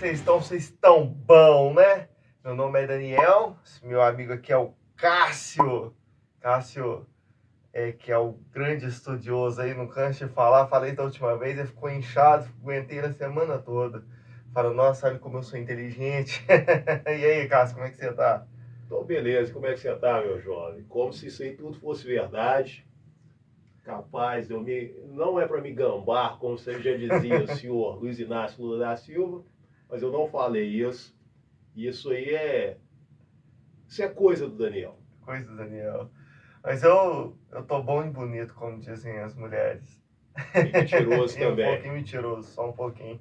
vocês estão? Vocês estão bom, né? Meu nome é Daniel, esse meu amigo aqui é o Cássio. Cássio, que é o grande estudioso aí, não canso de falar. Falei da última vez, ele ficou inchado, aguentei a semana toda. Fala, nossa, sabe como eu sou inteligente. E aí, Cássio, como é que você tá? Então, beleza, como é que você tá, meu jovem? Como se isso aí tudo fosse verdade. Capaz, não é para me gambar, como você já dizia, o senhor Luiz Inácio Lula da Silva, mas eu não falei isso. Isso é coisa do Daniel. Coisa, Daniel. Mas eu tô bom e bonito, como dizem as mulheres. E mentiroso E um também. pouquinho mentiroso, só um pouquinho.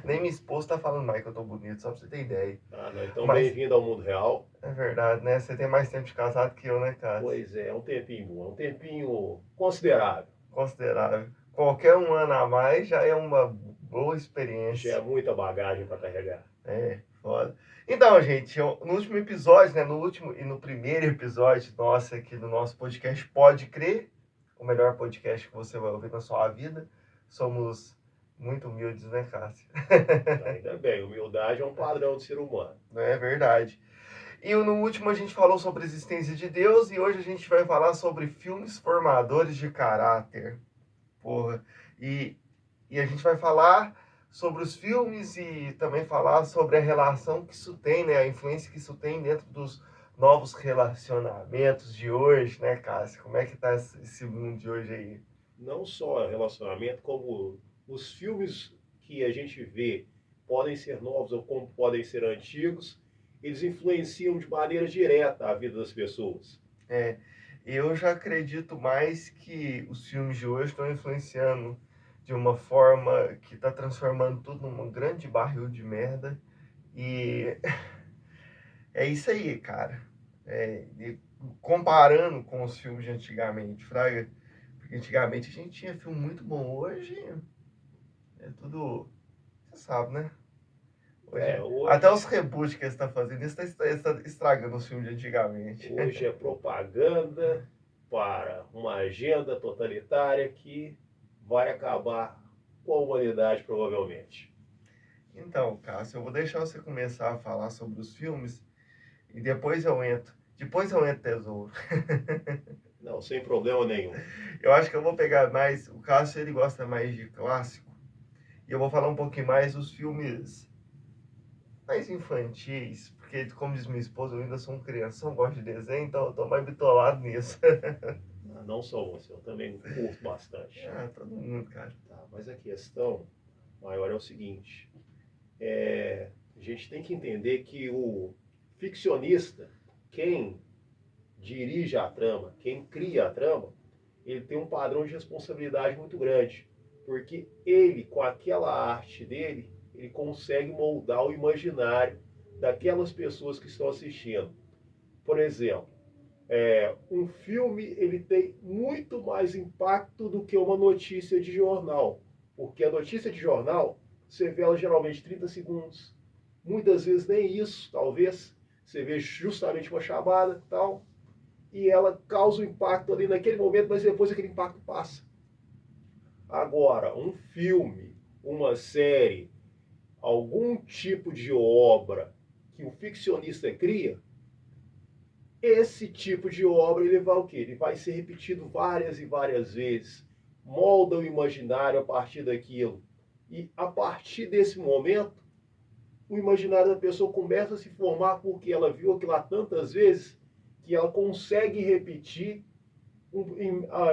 Nem minha esposa tá falando mais que eu tô bonito, só pra você ter ideia. Ah, não, então Mas bem-vindo ao mundo real. é verdade, né? Você tem mais tempo de casado que eu, né, Cássio? Pois é um tempinho bom, um tempinho considerável. Considerável. Qualquer um ano a mais já é uma boa Já experiência. é muita bagagem para carregar. É, foda. Então, gente, no último episódio, né? No último e no primeiro episódio nosso aqui do nosso podcast Pode Crer, o melhor podcast que você vai ouvir na sua vida. Somos muito humildes, né, Cássio? Ainda bem, humildade é um padrão do ser humano. Não é verdade? E no último a gente falou sobre a existência de Deus e hoje a gente vai falar sobre filmes formadores de caráter. Porra. E, e a gente vai falar sobre os filmes e também falar sobre a relação que isso tem, né? A influência que isso tem dentro dos novos relacionamentos de hoje, né, Cássio? Como é que tá esse mundo de hoje aí? Não só relacionamento, como os filmes que a gente vê podem ser novos ou como podem ser antigos, eles influenciam de maneira direta a vida das pessoas. É, eu já acredito mais que os filmes de hoje estão influenciando de uma forma que está transformando tudo num grande barril de merda. E é isso aí, cara. Comparando com os filmes de antigamente, Fraga, porque antigamente a gente tinha filme muito bom. Hoje é tudo, você sabe, né? Até Hoje, os reboots que eles estão fazendo, isso está estragando os filmes de antigamente. hoje é propaganda para uma agenda totalitária que vai acabar com a humanidade, provavelmente. Então, Cássio, eu vou deixar você começar a falar sobre os filmes e depois eu entro. Depois eu entro, tesouro. Não, sem problema nenhum. Eu acho que eu vou pegar mais. O Cássio ele gosta mais de clássico. E eu vou falar um pouquinho mais dos filmes mais infantis. Porque, como diz minha esposa, eu ainda sou um crianção, gosto de desenho, então eu tô mais bitolado nisso. Não só você, eu também curto bastante. Ah, todo mundo, cara. Tá, mas a questão maior é o seguinte: a gente tem que entender que o ficcionista, quem dirige a trama, quem cria a trama, ele tem um padrão de responsabilidade muito grande, porque ele, com aquela arte dele, ele consegue moldar o imaginário daquelas pessoas que estão assistindo. Por exemplo, um filme ele tem muito mais impacto do que uma notícia de jornal, porque a notícia de jornal você vê ela geralmente 30 segundos, muitas vezes nem isso, talvez você vê justamente uma chamada tal, e ela causa um impacto ali naquele momento, mas depois aquele impacto passa. Agora, um filme, uma série, algum tipo de obra que o ficcionista cria, esse tipo de obra ele vai o quê? Ele vai ser repetido várias e várias vezes, molda o imaginário a partir daquilo. E a partir desse momento, o imaginário da pessoa começa a se formar porque ela viu aquilo lá tantas vezes que ela consegue repetir,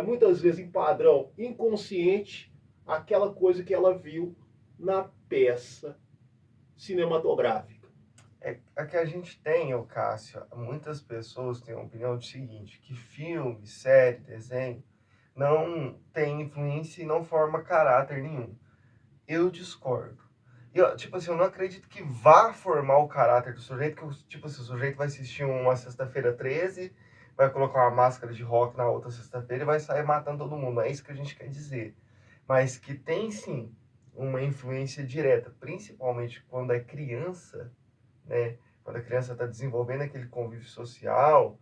muitas vezes em padrão inconsciente, aquela coisa que ela viu na peça cinematográfica. É que a gente tem, ô Cássio, muitas pessoas têm a opinião do seguinte, que filme, série, desenho, não tem influência e não forma caráter nenhum. Eu discordo. Eu, tipo assim, eu não acredito que vá formar o caráter do sujeito, que tipo assim, o sujeito vai assistir uma sexta-feira 13, vai colocar uma máscara de rock na outra sexta-feira e vai sair matando todo mundo. Não é isso que a gente quer dizer. Mas que tem sim uma influência direta, principalmente quando é criança, né? Quando a criança está desenvolvendo aquele convívio social,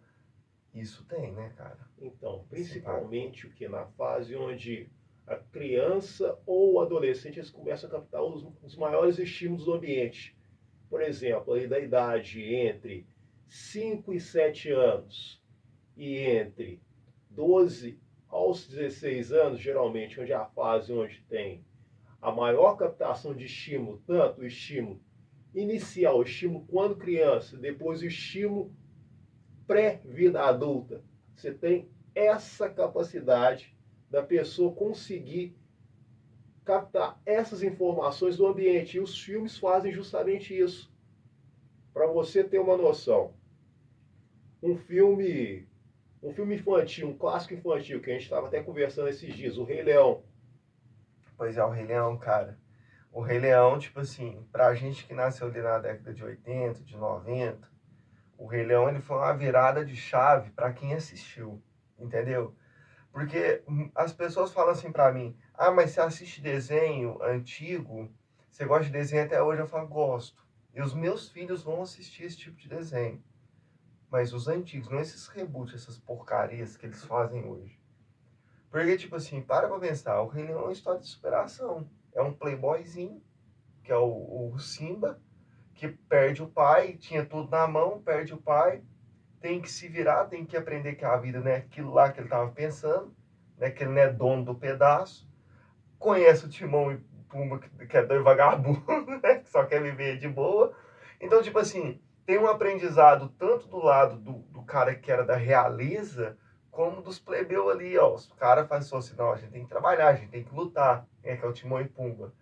isso tem, né, cara? Então, Esse impacto. principalmente o que na fase onde a criança ou o adolescente eles começam a captar os maiores estímulos do ambiente. Por exemplo, aí da idade entre 5 e 7 anos e entre 12 aos 16 anos, geralmente, onde é a fase onde tem a maior captação de estímulo, tanto o estímulo inicial, o estímulo quando criança, depois o estímulo pré-vida adulta. Você tem essa capacidade da pessoa conseguir captar essas informações do ambiente. E os filmes fazem justamente isso. Para você ter uma noção, um filme, um filme infantil, um clássico infantil, que a gente estava até conversando esses dias, O Rei Leão. Pois é, o Rei Leão, cara. O Rei Leão, tipo assim, pra gente que nasceu ali na década de 80, de 90, o Rei Leão ele foi uma virada de chave para quem assistiu, entendeu? Porque as pessoas falam assim pra mim, ah, mas você assiste desenho antigo, você gosta de desenho até hoje? Eu falo, gosto. E os meus filhos vão assistir esse tipo de desenho. Mas os antigos, não esses reboots, essas porcarias que eles fazem hoje. Porque, tipo assim, para pra pensar, o Rei Leão é uma história de superação. É um playboyzinho, que é o Simba, que perde o pai, tinha tudo na mão, perde o pai, tem que se virar, tem que aprender que a vida não é aquilo lá que ele estava pensando, né, que ele não é dono do pedaço, conhece o Timão e Pumba, que é dois vagabundos, né, que só quer viver de boa. Então, tipo assim, tem um aprendizado tanto do lado do cara que era da realeza, como dos plebeus ali, ó. Os caras fazem assim, não, a gente tem que trabalhar, a gente tem que lutar, né, que é o Timão e Pumba.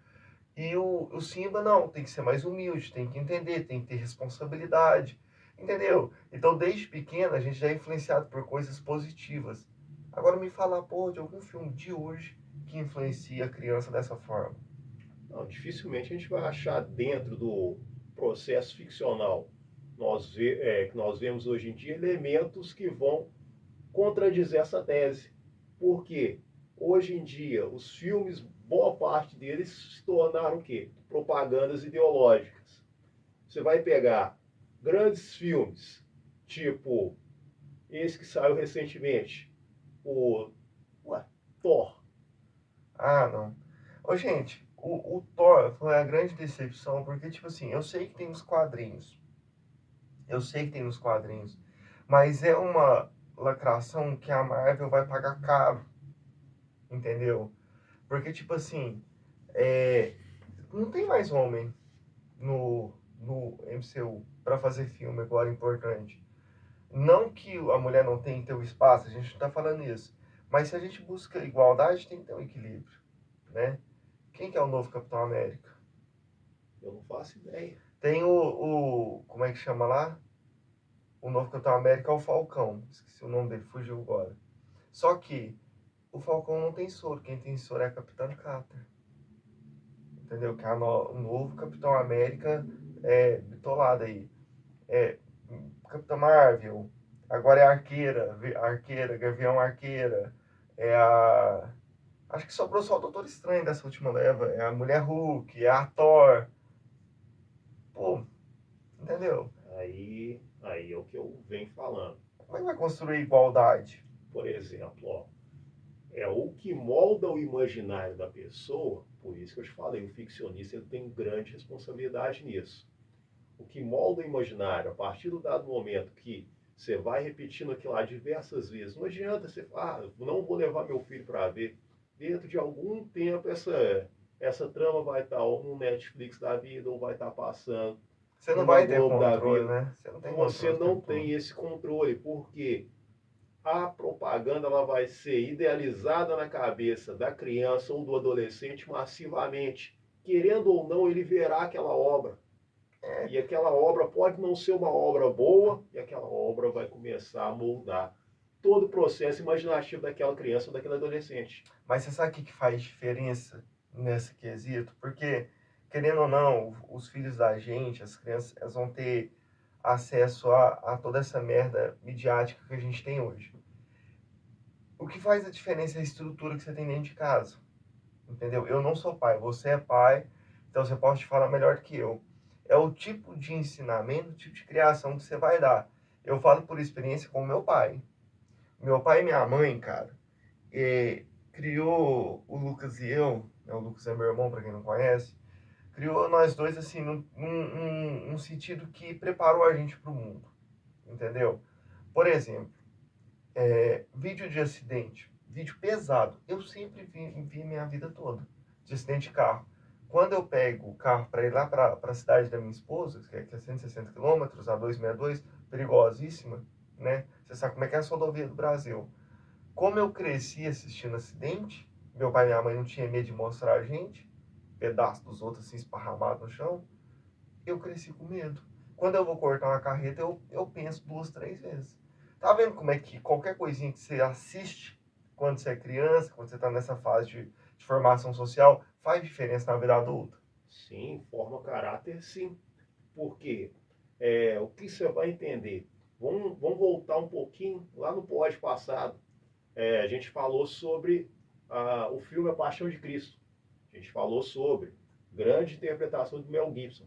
E o Simba não, tem que ser mais humilde, tem que entender, tem que ter responsabilidade, entendeu? Então, desde pequena, a gente já é influenciado por coisas positivas. Agora me fala, pô, de algum filme de hoje que influencia a criança dessa forma. Não, dificilmente a gente vai achar dentro do processo ficcional que nós vemos hoje em dia elementos que vão contradizer essa tese. Porque hoje em dia os filmes, boa parte deles se tornaram o quê? Propagandas ideológicas. Você vai pegar grandes filmes, tipo esse que saiu recentemente, o ué, Thor. Ah, não. Ô, gente, o Thor foi a grande decepção, porque, tipo assim, eu sei que tem nos quadrinhos, eu sei que tem nos quadrinhos, mas é uma lacração que a Marvel vai pagar caro, entendeu? Porque, tipo assim, é, não tem mais homem no MCU para fazer filme agora importante. Não que a mulher não tem que ter o espaço, a gente não tá falando isso. Mas se a gente busca igualdade, tem que ter um equilíbrio, né? Quem que é o novo Capitão América? Eu não faço ideia. Tem como é que chama lá? O novo Capitão América é o Falcão. Esqueci o nome dele, fugiu agora. Só que o Falcão não tem soro. Quem tem soro é a Capitã Carter. Entendeu? Que é o novo Capitão América bitolado aí. É, Capitã Marvel. Agora é a Arqueira, Gavião Arqueira. É a. Acho que sobrou só o Doutor Estranho dessa última leva. É a Mulher Hulk, é a Thor. Pô, entendeu? Aí é o que eu venho falando. Como é que vai construir igualdade? Por exemplo, ó, é o que molda o imaginário da pessoa, por isso que eu te falei, o ficcionista ele tem grande responsabilidade nisso. O que molda o imaginário, a partir do dado momento que você vai repetindo aquilo lá diversas vezes, não adianta você falar, ah, não vou levar meu filho para ver. Dentro de algum tempo essa trama vai estar ou no Netflix da vida, ou vai estar passando Você não numa vai ter Globo da controle, vida. né? Você não tem Você controle o não tempo tem todo. esse controle, porque a propaganda ela vai ser idealizada na cabeça da criança ou do adolescente massivamente. Querendo ou não, ele verá aquela obra. É, E aquela obra pode não ser uma obra boa, e aquela obra vai começar a moldar todo o processo imaginativo daquela criança ou daquele adolescente. mas você sabe o que faz diferença nesse quesito? Porque, querendo ou não, os filhos da gente, as crianças, elas vão ter acesso a toda essa merda midiática que a gente tem hoje. O que faz a diferença é a estrutura que você tem dentro de casa. Entendeu? Eu não sou pai, você é pai, então você pode te falar melhor que eu. É o tipo de ensinamento, o tipo de criação que você vai dar. Eu falo por experiência com meu pai. Meu pai e minha mãe, cara, criou o Lucas e eu, né, o Lucas é meu irmão, para quem não conhece, criou nós dois, assim, num sentido que preparou a gente para o mundo, entendeu? Por exemplo, vídeo de acidente, vídeo pesado, eu sempre vi minha vida toda, de acidente de carro. Quando eu pego o carro para ir lá para a cidade da minha esposa, que é 160 quilômetros, a 262, perigosíssima, né? Você sabe como é que é a rodovia do Brasil. Como eu cresci assistindo acidente, meu pai e minha mãe não tinham medo de mostrar a gente, pedaço dos outros assim esparramado no chão, eu cresci com medo. Quando eu vou cortar uma carreta, eu penso duas, três vezes. Tá vendo como é que qualquer coisinha que você assiste quando você é criança, quando você está nessa fase de formação social, faz diferença na vida adulta? Sim, forma caráter, sim. Porque o que você vai entender? Vamos voltar um pouquinho lá no pod passado. A gente falou sobre o filme A Paixão de Cristo. A gente falou sobre grande interpretação de Mel Gibson.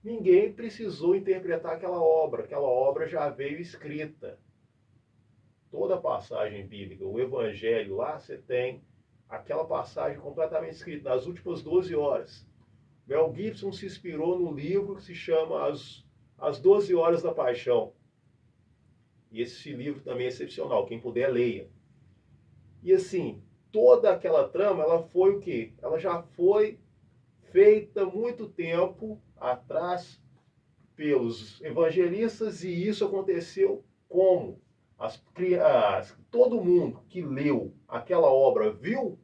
Ninguém precisou interpretar aquela obra já veio escrita. Toda a passagem bíblica, o evangelho lá, você tem aquela passagem completamente escrita, nas últimas 12 horas. Mel Gibson se inspirou no livro que se chama As 12 Horas da Paixão. E esse livro também é excepcional, quem puder leia. E assim, toda aquela trama, ela foi o quê? Ela já foi feita muito tempo atrás pelos evangelistas e isso aconteceu como? Todo mundo que leu aquela obra viu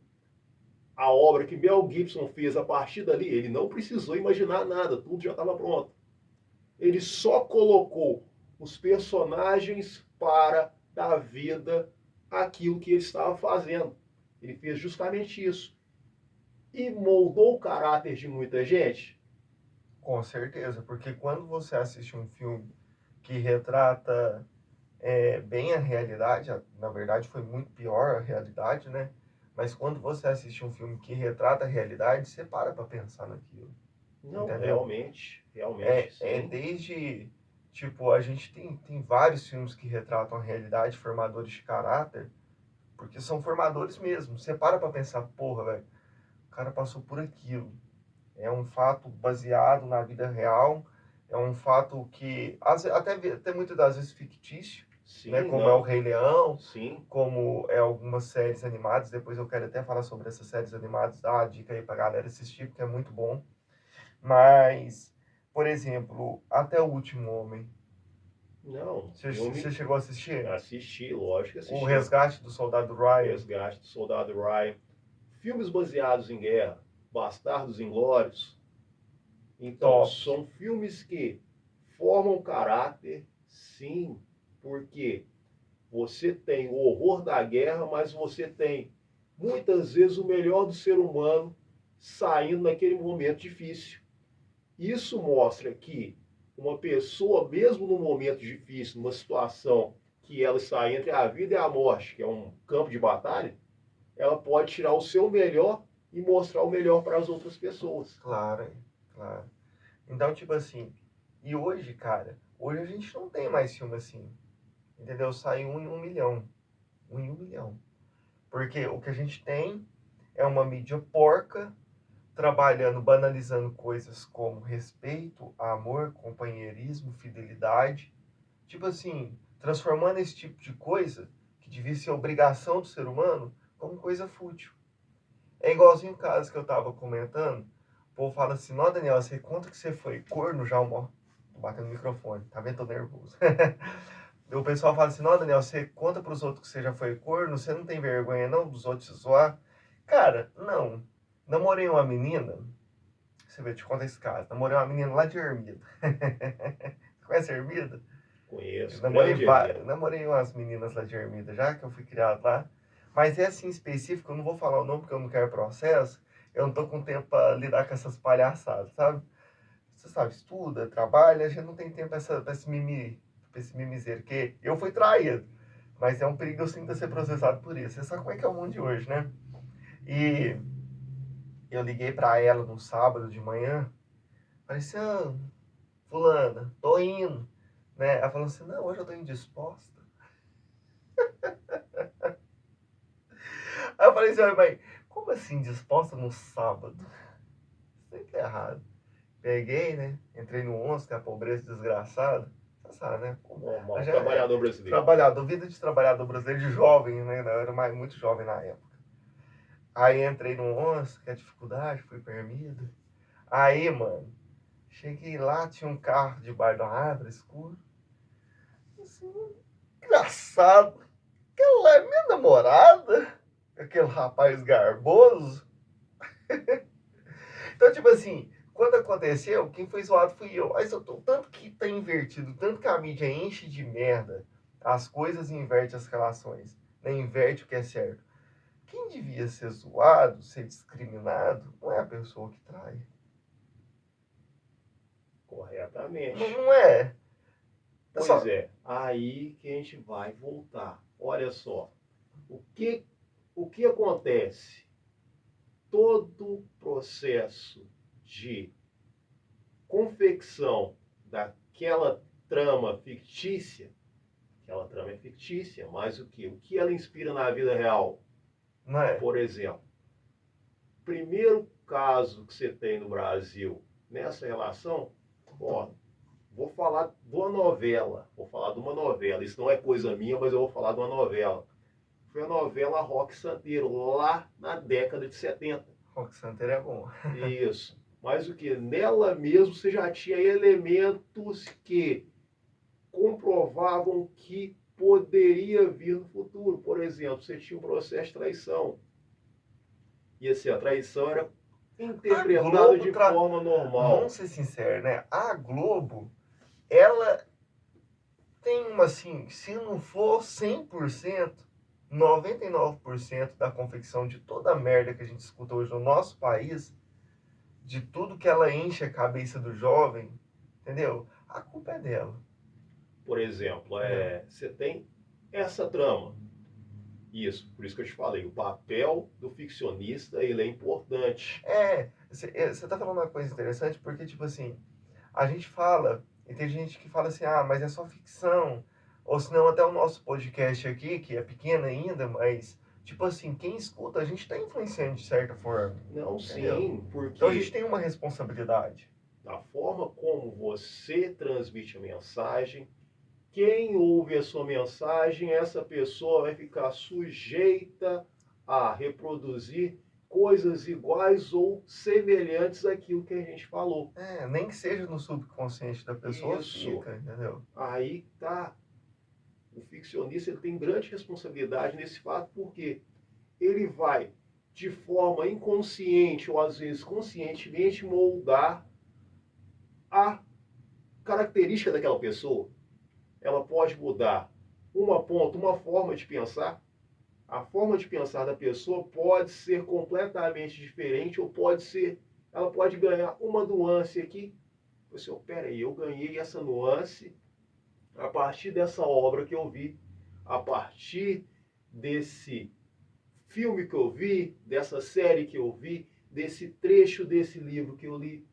a obra que Mel Gibson fez a partir dali, ele não precisou imaginar nada, tudo já estava pronto. Ele só colocou os personagens para dar vida àquilo que ele estava fazendo. Ele fez justamente isso. E moldou o caráter de muita gente. Com certeza, porque quando você assiste um filme que retrata bem a realidade, na verdade foi muito pior a realidade, né? Mas quando você assiste um filme que retrata a realidade, você para pensar naquilo, Não, entendeu? realmente, É sim. desde, tipo, a gente tem vários filmes que retratam a realidade, formadores de caráter, porque são formadores mesmo. Você para pensar, porra, velho, o cara passou por aquilo. É um fato baseado na vida real, é um fato que até muitas das vezes fictício, né? Sim, Como é o não. Rei Leão, Sim. como é algumas séries animadas. Depois eu quero até falar sobre essas séries animadas, dar uma dica aí pra galera assistir, porque é muito bom. Mas, por exemplo, Até o Último Homem. Não, Você filme chegou a assistir? assisti, lógico que O assisti. Resgate do Soldado Ryan. Resgate do Soldado Ryan. Filmes baseados em guerra. Bastardos Inglórios. Então, Top. são filmes que formam caráter, sim, porque você tem o horror da guerra, mas você tem muitas vezes o melhor do ser humano saindo naquele momento difícil. Isso mostra que uma pessoa, mesmo num momento difícil, numa situação que ela está entre a vida e a morte, que é um campo de batalha, ela pode tirar o seu melhor e mostrar o melhor para as outras pessoas. Claro, claro. Então, tipo assim, e hoje, cara, hoje a gente não tem mais filme assim. Entendeu? Sai um em 1 milhão. Um em 1 milhão. Porque o que a gente tem é uma mídia porca trabalhando, banalizando coisas como respeito, amor, companheirismo, fidelidade. Tipo assim, transformando esse tipo de coisa, que devia ser obrigação do ser humano, como coisa fútil. É igualzinho o caso que eu tava comentando. O povo fala assim: Não, Daniel, você conta que você foi corno já, amor? Tô batendo no microfone, tá vendo? Tô nervoso. O pessoal fala assim: Não, Daniel, você conta pros outros que você já foi corno, você não tem vergonha não dos outros te zoar? Cara, não. Namorei uma menina, você vê, te conta esse caso. Namorei uma menina lá de Ermida. Você conhece Ermida? Eu Conheço, namorei, grande Hermida. namorei umas meninas lá de Ermida já, que eu fui criado lá. Mas é assim específico, eu não vou falar o nome porque eu não quero processo. Eu não tô com tempo pra lidar com essas palhaçadas, sabe? Você sabe, estuda, trabalha, a gente não tem tempo pra esse mimizeiro. Que eu fui traído, mas é um perigo eu sinto ser processado por isso. Você sabe como é que é o mundo de hoje, né? E eu liguei pra ela no sábado de manhã, falei assim: fulana, tô indo. Né? Ela falou assim: não, hoje eu tô indisposta. Aí eu falei assim, olha, mãe, como assim disposta no sábado? Isso que é errado. Peguei, né? Entrei no 11, que é a pobreza desgraçada. Você sabe, né? Normal, Já é trabalhador brasileiro. trabalhador, vida de trabalhador brasileiro, de jovem, né? Eu era muito jovem na época. Aí entrei no 11, que é dificuldade, fui permido. Aí, mano, cheguei lá, tinha um carro debaixo da árvore, escuro. Assim, engraçado. Aquela é minha namorada? Aquele rapaz garboso? Então, tipo assim, quando aconteceu, quem foi zoado fui eu. Mas eu tô, tanto que tá invertido, tanto que a mídia enche de merda as coisas e inverte as relações. Né? Inverte o que é certo. Quem devia ser zoado, ser discriminado, não é a pessoa que trai. Corretamente. Não é. É Pois só. é, aí que a gente vai voltar. Olha só, o que, o que acontece? Todo processo de confecção daquela trama fictícia, aquela trama é fictícia, mas o que? O que ela inspira na vida real? Não é. Por exemplo, primeiro caso que você tem no Brasil nessa relação, ó, vou falar de uma novela, isso não é coisa minha, mas eu vou falar de uma novela. Foi a novela Rock Santeiro, lá na década de 70. Rock Santeiro é bom. Isso. Mas o que? Nela mesmo você já tinha elementos que comprovavam que poderia vir no futuro. Por exemplo, você tinha um processo de traição. E assim, a traição era A interpretada Globo, de forma vamos normal. ser sinceros, né? A Globo, ela tem uma, assim, se não for 100%, 99% da confecção de toda a merda que a gente escuta hoje no nosso país, de tudo que ela enche a cabeça do jovem, entendeu? A culpa é dela, Por exemplo, entendeu? você tem essa trama. Isso, por isso que eu te falei, o papel do ficcionista ele é importante. Você tá falando uma coisa interessante, porque, tipo assim, a gente fala, e tem gente que fala assim, ah, mas é só ficção. Ou senão até o nosso podcast aqui, que é pequeno ainda, mas, tipo assim, quem escuta, a gente tá influenciando de certa forma, Não, entendeu? sim, Então a gente porque tem uma responsabilidade. da forma como você transmite a mensagem, quem ouve a sua mensagem, essa pessoa vai ficar sujeita a reproduzir coisas iguais ou semelhantes àquilo que a gente falou. Nem que seja no subconsciente da pessoa, Isso, fica, entendeu? aí tá. O ficcionista ele tem grande responsabilidade nesse fato, porque ele vai, de forma inconsciente ou às vezes conscientemente, moldar a característica daquela pessoa. Ela pode mudar uma forma de pensar. A forma de pensar da pessoa pode ser completamente diferente ou ela pode ganhar uma nuance aqui. Você, oh, peraí, eu ganhei essa nuance a partir dessa obra que eu vi, a partir desse filme que eu vi, dessa série que eu vi, desse trecho desse livro que eu li.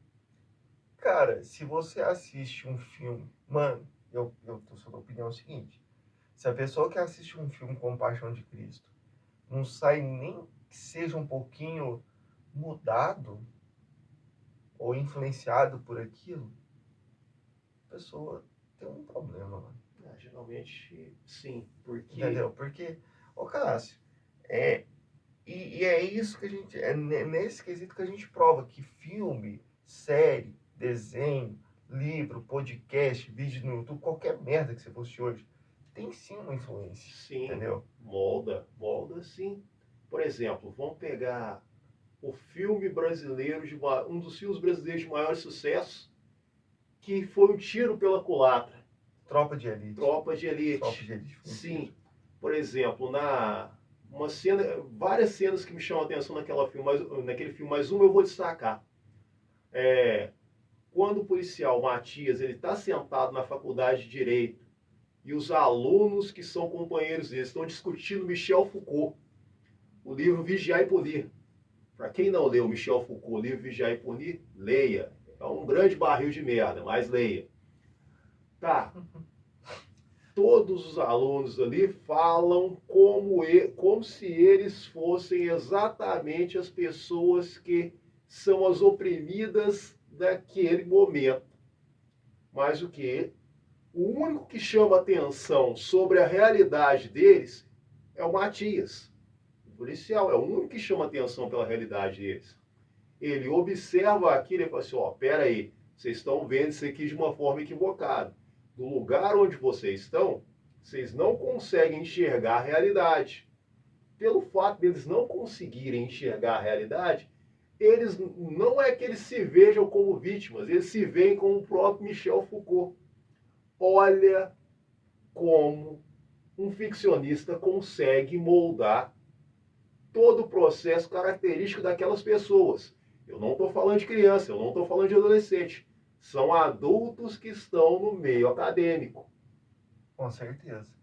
Cara, se você assiste um filme, mano, eu tô sua opinião é o seguinte, se a pessoa que assiste um filme como Paixão de Cristo não sai nem que seja um pouquinho mudado ou influenciado por aquilo, a pessoa tem um problema, mano. Geralmente, sim, porque Entendeu? Porque, ô Cássio, é, e é isso que a gente, é nesse quesito que a gente prova que filme, série, desenho, livro, podcast, vídeo no YouTube, qualquer merda que você fosse hoje, tem sim uma influência, sim, entendeu? molda sim. Por exemplo, vamos pegar o filme brasileiro, um dos filmes brasileiros de maior sucesso, que foi Um Tiro pela Culatra. Tropa de Elite. Tropa de Tropa Elite. de Elite foi Sim, por exemplo, uma cena, várias cenas que me chamam a atenção naquele filme, mas uma eu vou destacar. Quando o policial Matias ele está sentado na faculdade de Direito e os alunos que são companheiros dele estão discutindo Michel Foucault, o livro Vigiar e Punir. Para quem não leu Michel Foucault, o livro Vigiar e Punir, leia. É um grande barril de merda, mas leia. Tá. todos os alunos ali falam como se eles fossem exatamente as pessoas que são as oprimidas daquele momento. Mas o que? O único que chama atenção sobre a realidade deles é o Matias, o policial, é o único que chama atenção pela realidade deles. Ele observa aquilo e fala assim, ó, pera aí, vocês estão vendo isso aqui de uma forma equivocada. No lugar onde vocês estão, vocês não conseguem enxergar a realidade. Pelo fato deles não conseguirem enxergar a realidade, eles não é que eles se vejam como vítimas, eles se veem como o próprio Michel Foucault. Olha como um ficcionista consegue moldar todo o processo característico daquelas pessoas. Eu não estou falando de criança, eu não estou falando de adolescente. São adultos que estão no meio acadêmico. Com certeza.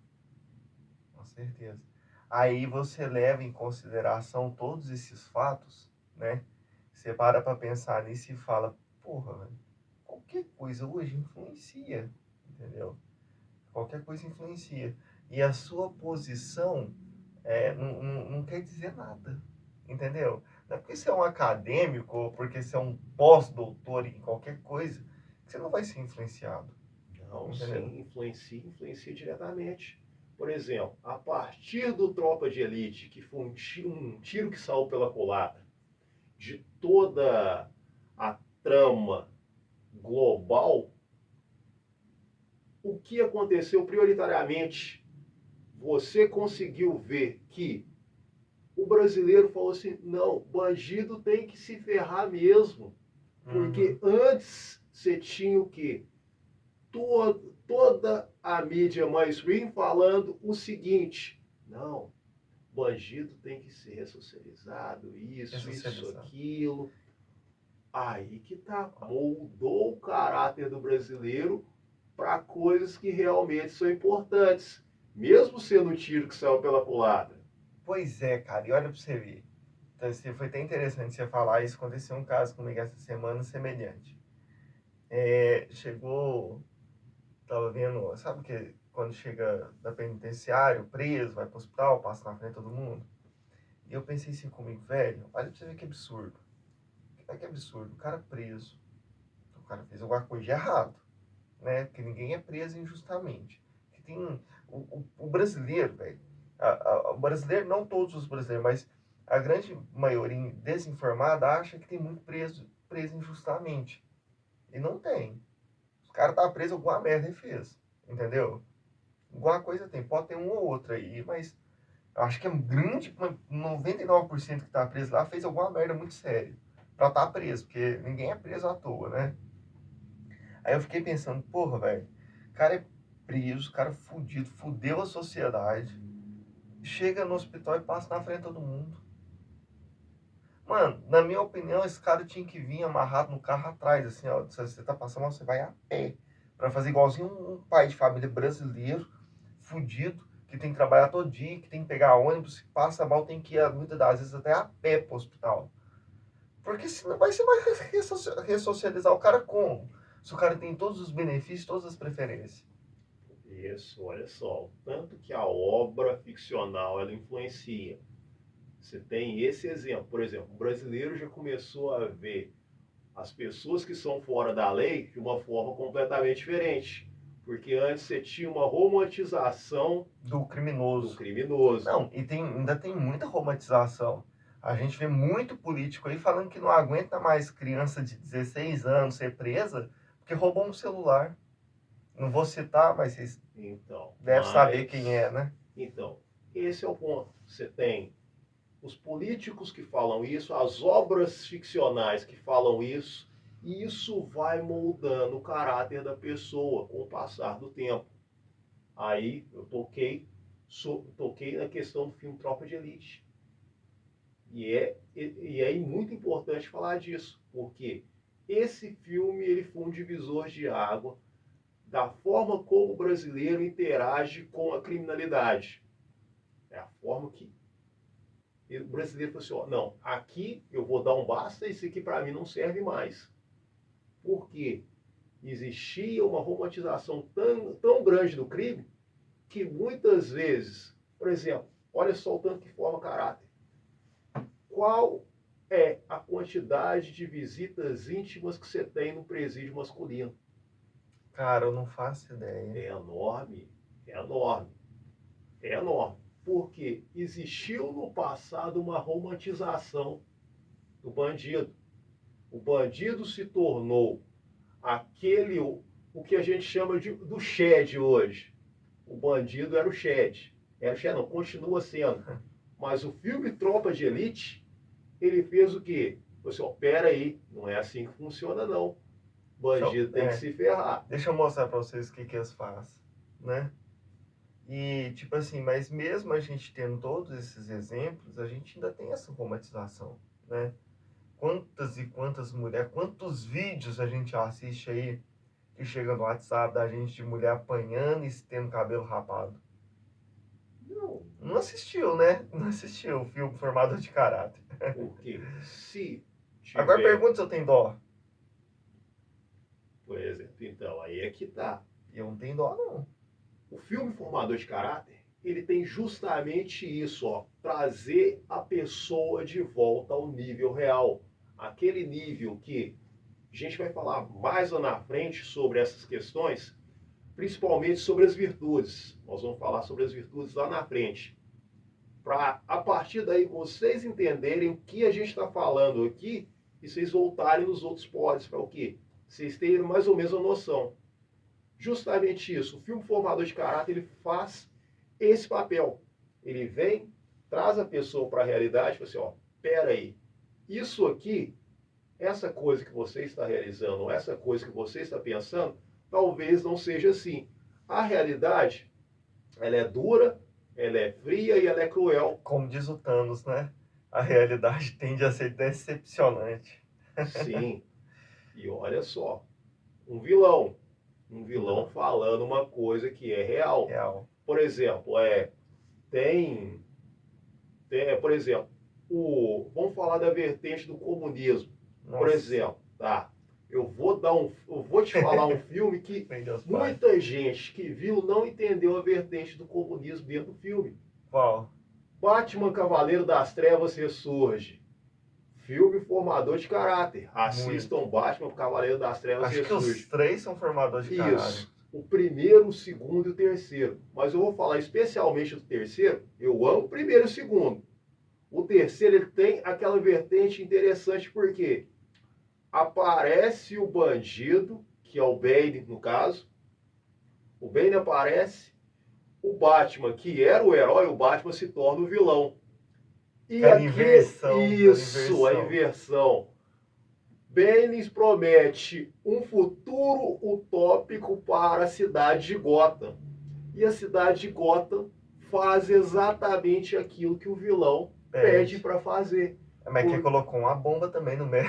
Com certeza. Aí você leva em consideração todos esses fatos, né? Você para pensar nisso e fala, porra, velho, qualquer coisa hoje influencia, entendeu? Qualquer coisa influencia. E a sua posição não quer dizer nada, entendeu? Não é porque você é um acadêmico ou porque você é um pós-doutor em qualquer coisa que você não vai ser influenciado, Não, entendeu? sim, influencia diretamente. Por exemplo, a partir do Tropa de Elite, que foi um tiro que saiu pela culatra, de toda a trama global, o que aconteceu prioritariamente? Você conseguiu ver que o brasileiro falou assim, não, bandido tem que se ferrar mesmo. Porque antes você tinha o quê? Toda a mídia mainstream falando o seguinte, não, bandido tem que ser ressocializado, isso, aquilo. Aí que tá, moldou o caráter do brasileiro para coisas que realmente são importantes, mesmo sendo um tiro que saiu pela culatra. Pois é, cara, e olha pra você ver. Então, assim, foi até interessante você falar isso. Aconteceu um caso comigo essa semana semelhante. Chegou, tava vendo, sabe que quando chega da penitenciário, preso, vai pro hospital, passa na frente de todo mundo? E eu pensei assim comigo, velho, olha pra você ver que absurdo. Olha que absurdo, o cara preso. O cara fez alguma coisa de errado, né? Porque ninguém é preso injustamente. Que tem o brasileiro, velho. O brasileiro, não todos os brasileiros, mas a grande maioria desinformada acha que tem muito preso injustamente. E não tem. Os caras tá preso alguma merda e fez. Entendeu? Alguma coisa tem. Pode ter um ou outro aí, mas eu acho que é um grande, 99% que tá preso lá fez alguma merda muito séria. Pra estar preso, porque ninguém é preso à toa, né? Aí eu fiquei pensando, porra, velho, o cara é preso, o cara é fudido, fudeu a sociedade, chega no hospital e passa na frente de todo mundo. Mano, na minha opinião, esse cara tinha que vir amarrado no carro atrás, assim, ó. Se você tá passando, você vai a pé. Pra fazer igualzinho um pai de família brasileiro, fudido, que tem que trabalhar todo dia, que tem que pegar ônibus, que passa mal, tem que ir, muitas das vezes, até a pé pro hospital. Porque senão você vai ressocializar o cara como? Se o cara tem todos os benefícios, todas as preferências. Isso, olha só, o tanto que a obra ficcional ela influencia. Você tem esse exemplo, por exemplo, o brasileiro já começou a ver as pessoas que são fora da lei de uma forma completamente diferente. Porque antes você tinha uma romantização Do do criminoso. criminoso. Não, e ainda tem muita romantização. A gente vê muito político aí falando que não aguenta mais criança de 16 anos ser presa porque roubou um celular. Não vou citar, mas vocês Então, devem saber quem é, né? Então, esse é o ponto. Você tem os políticos que falam isso, as obras ficcionais que falam isso, e isso vai moldando o caráter da pessoa com o passar do tempo. Aí eu toquei na questão do filme Tropa de Elite. E é muito importante falar disso, porque esse filme ele foi um divisor de água da forma como o brasileiro interage com a criminalidade. É a forma que o brasileiro falou assim, ó, não, aqui eu vou dar um basta, esse aqui para mim não serve mais. Porque existia uma romantização tão grande do crime que muitas vezes, por exemplo, olha só o tanto que forma caráter. Qual é a quantidade de visitas íntimas que você tem no presídio masculino? Cara, eu não faço ideia. É enorme, é enorme, é enorme. Porque existiu no passado uma romantização do bandido. O bandido se tornou aquele, o que a gente chama do shed hoje. O bandido era o shed. Era o shed, não, continua sendo. Mas o filme Tropa de Elite, ele fez o quê? Você, ó, pera aí, não é assim que funciona não. Bandido tem que se ferrar. Deixa eu mostrar pra vocês o que eles fazem, né? E, tipo assim, mas mesmo a gente tendo todos esses exemplos, a gente ainda tem essa romantização, né? Quantas e quantas mulheres, quantos vídeos a gente assiste aí que chega no WhatsApp da gente de mulher apanhando e tendo cabelo rapado? Não assistiu, né? Não assistiu o filme Formador de Caráter. Porque se tiver... Agora pergunta se eu tenho dó. Por exemplo, então, aí é que tá. Eu não tenho dó, não. O filme Formador de Caráter, ele tem justamente isso, ó, trazer a pessoa de volta ao nível real. Aquele nível que a gente vai falar mais lá na frente sobre essas questões, principalmente sobre as virtudes. Nós vamos falar sobre as virtudes lá na frente. Para, a partir daí, vocês entenderem o que a gente está falando aqui e vocês voltarem nos outros pods para o quê? Vocês terem mais ou menos a noção. Justamente isso. O filme Formador de Caráter, ele faz esse papel. Ele vem, traz a pessoa para a realidade e fala assim, ó, pera aí, isso aqui, essa coisa que você está realizando, essa coisa que você está pensando, talvez não seja assim. A realidade, ela é dura, ela é fria e ela é cruel. Como diz o Thanos, né? A realidade tende a ser decepcionante. Sim. E olha só, um vilão falando uma coisa que é real. Real. Por exemplo, por exemplo, vamos falar da vertente do comunismo. Nossa. Por exemplo, tá? Eu vou te falar um filme que muita gente que viu não entendeu a vertente do comunismo dentro do filme. Qual? Batman Cavaleiro das Trevas Ressurge. Filme formador de caráter. Assistam Batman Cavaleiro das Trevas Ressurge. Acho que os 3 são formadores de caráter. Isso. O primeiro, o segundo e o terceiro. Mas eu vou falar especialmente do terceiro. Eu amo o primeiro e o segundo. O terceiro, ele tem aquela vertente interessante porque aparece o bandido, que é o Bane no caso. O Bane aparece. O Batman, que era o herói, o Batman se torna o vilão. E a aqui, inversão. isso, a inversão. Bane promete um futuro utópico para a cidade de Gotham. E a cidade de Gotham faz exatamente aquilo que o vilão pede para fazer. Mas que colocou uma bomba também no meio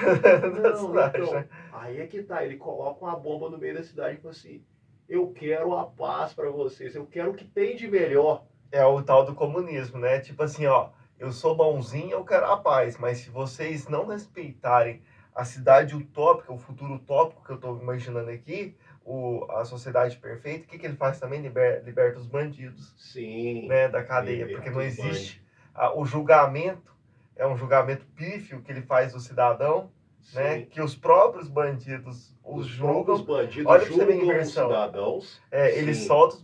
da cidade. Então, aí é que tá, ele coloca uma bomba no meio da cidade e fala assim, eu quero a paz para vocês, eu quero o que tem de melhor. É o tal do comunismo, né? Tipo assim, ó, eu sou bonzinho, eu quero a paz, mas se vocês não respeitarem a cidade utópica, o futuro utópico que eu estou imaginando aqui, a sociedade perfeita, o que ele faz também? Liberta os bandidos. Sim. Né, da cadeia, porque não existe o julgamento, é um julgamento pífio que ele faz do cidadão, né, que os próprios bandidos os julgam. Olha pra você ver a inversão. Cidadãos. Ele solta os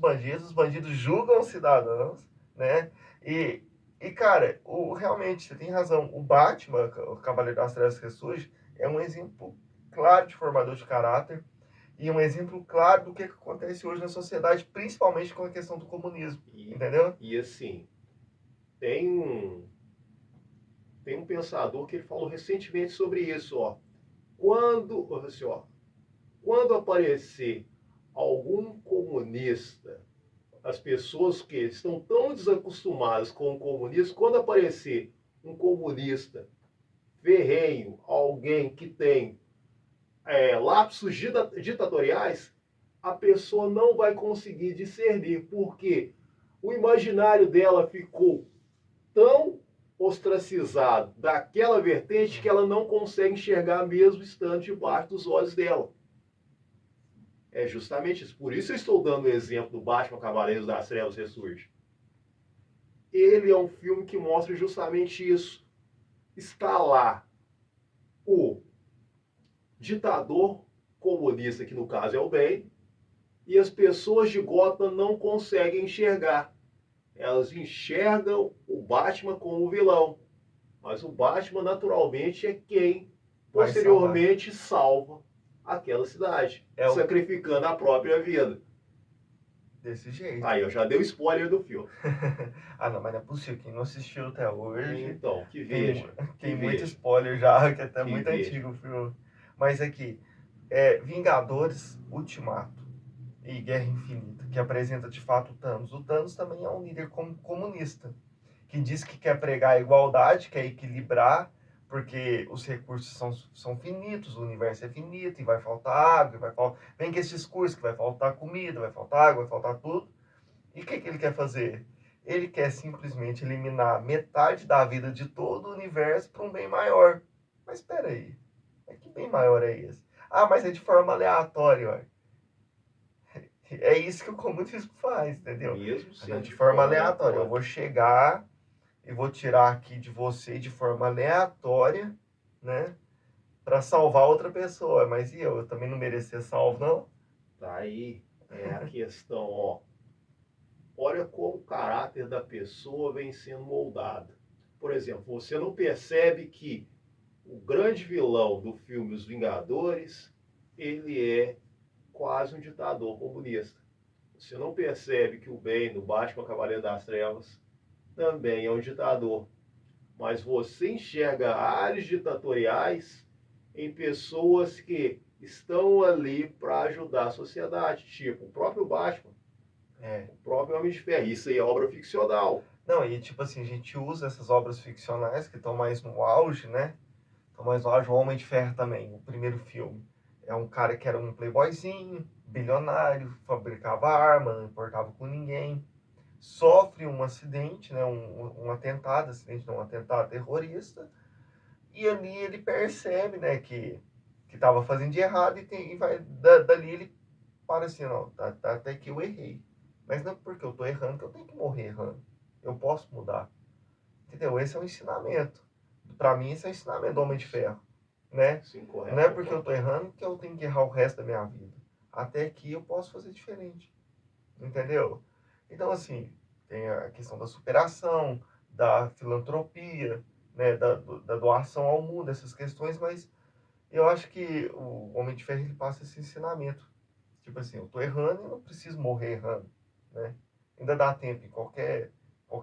bandidos julgam os cidadãos, né? E cara, realmente, você tem razão, o Batman, o Cavaleiro das Trevas Ressurge, é um exemplo claro de formador de caráter e um exemplo claro do que acontece hoje na sociedade, principalmente com a questão do comunismo, entendeu? E assim, tem um pensador que ele falou recentemente sobre isso, ó. Quando aparecer algum comunista, as pessoas que estão tão desacostumadas com o comunismo, quando aparecer um comunista ferrenho, alguém que tem lapsos ditatoriais, a pessoa não vai conseguir discernir, porque o imaginário dela ficou tão ostracizado daquela vertente que ela não consegue enxergar mesmo estando debaixo dos olhos dela. É justamente isso. Por isso eu estou dando o exemplo do Batman Cavaleiros das Trevas Ressurge. Ele é um filme que mostra justamente isso. Está lá o ditador comunista, que no caso é o bem, e as pessoas de Gotham não conseguem enxergar. Elas enxergam o Batman como vilão, mas o Batman naturalmente é quem Vai salvar. posteriormente salva aquela cidade, É o sacrificando a própria vida. desse jeito. Aí eu já dei o spoiler do filme. Ah, não, mas não é possível. Quem não assistiu até hoje Então, que tem, veja, que tem muito veja, spoiler já, que é até que muito veja. antigo o filme. Mas aqui, Vingadores Ultimato e Guerra Infinita, que apresenta de fato o Thanos. O Thanos também é um líder comunista, que diz que quer pregar a igualdade, quer equilibrar, porque os recursos são finitos, o universo é finito, e vai faltar água, vem com esse discurso que vai faltar comida, vai faltar água, vai faltar tudo. E o que ele quer fazer? Ele quer simplesmente eliminar metade da vida de todo o universo para um bem maior. Mas espera aí, que bem maior é esse? Ah, mas é de forma aleatória, ué. É isso que o comunismo faz, entendeu? Mesmo Não, sendo de de forma forma aleatória. Eu aleatória. vou chegar e vou tirar aqui de você de forma aleatória, né? Para salvar outra pessoa. Mas e eu? Eu também não merecia salvo, não? Tá aí a questão, ó. Olha como o caráter da pessoa vem sendo moldado. Por exemplo, você não percebe que o grande vilão do filme Os Vingadores, ele é quase um ditador comunista. Você não percebe que o bem do Batman Cavaleiro das Trevas também é um ditador. Mas você enxerga áreas ditatoriais em pessoas que estão ali para ajudar a sociedade, tipo o próprio Batman, É. o próprio Homem de Ferro. Isso aí é obra ficcional. Não, e tipo assim, a gente usa essas obras ficcionais que estão mais no auge, né? Estão mais no auge, o Homem de Ferro também, o primeiro filme. É um cara que era um playboyzinho, bilionário, fabricava arma, não importava com ninguém. Sofre um acidente, né? Um atentado, acidente não, um atentado terrorista. E ali ele percebe, né, que estava fazendo de errado e vai, dali ele para assim, não, até que eu errei. Mas não é porque eu tô errando que eu tenho que morrer errando. Eu posso mudar. Entendeu? Esse é um ensinamento. Para mim, esse é o ensinamento do Homem de Ferro, né? Sim, Não é porque eu correto. tô errando que eu tenho que errar o resto da minha vida. Até aqui eu posso fazer diferente. Entendeu? Então, assim, tem a questão da superação, da filantropia, né, da doação ao mundo, essas questões, mas eu acho que o Homem de Ferro ele passa esse ensinamento. Tipo assim, eu tô errando e não preciso morrer errando, né? Ainda dá tempo em qualquer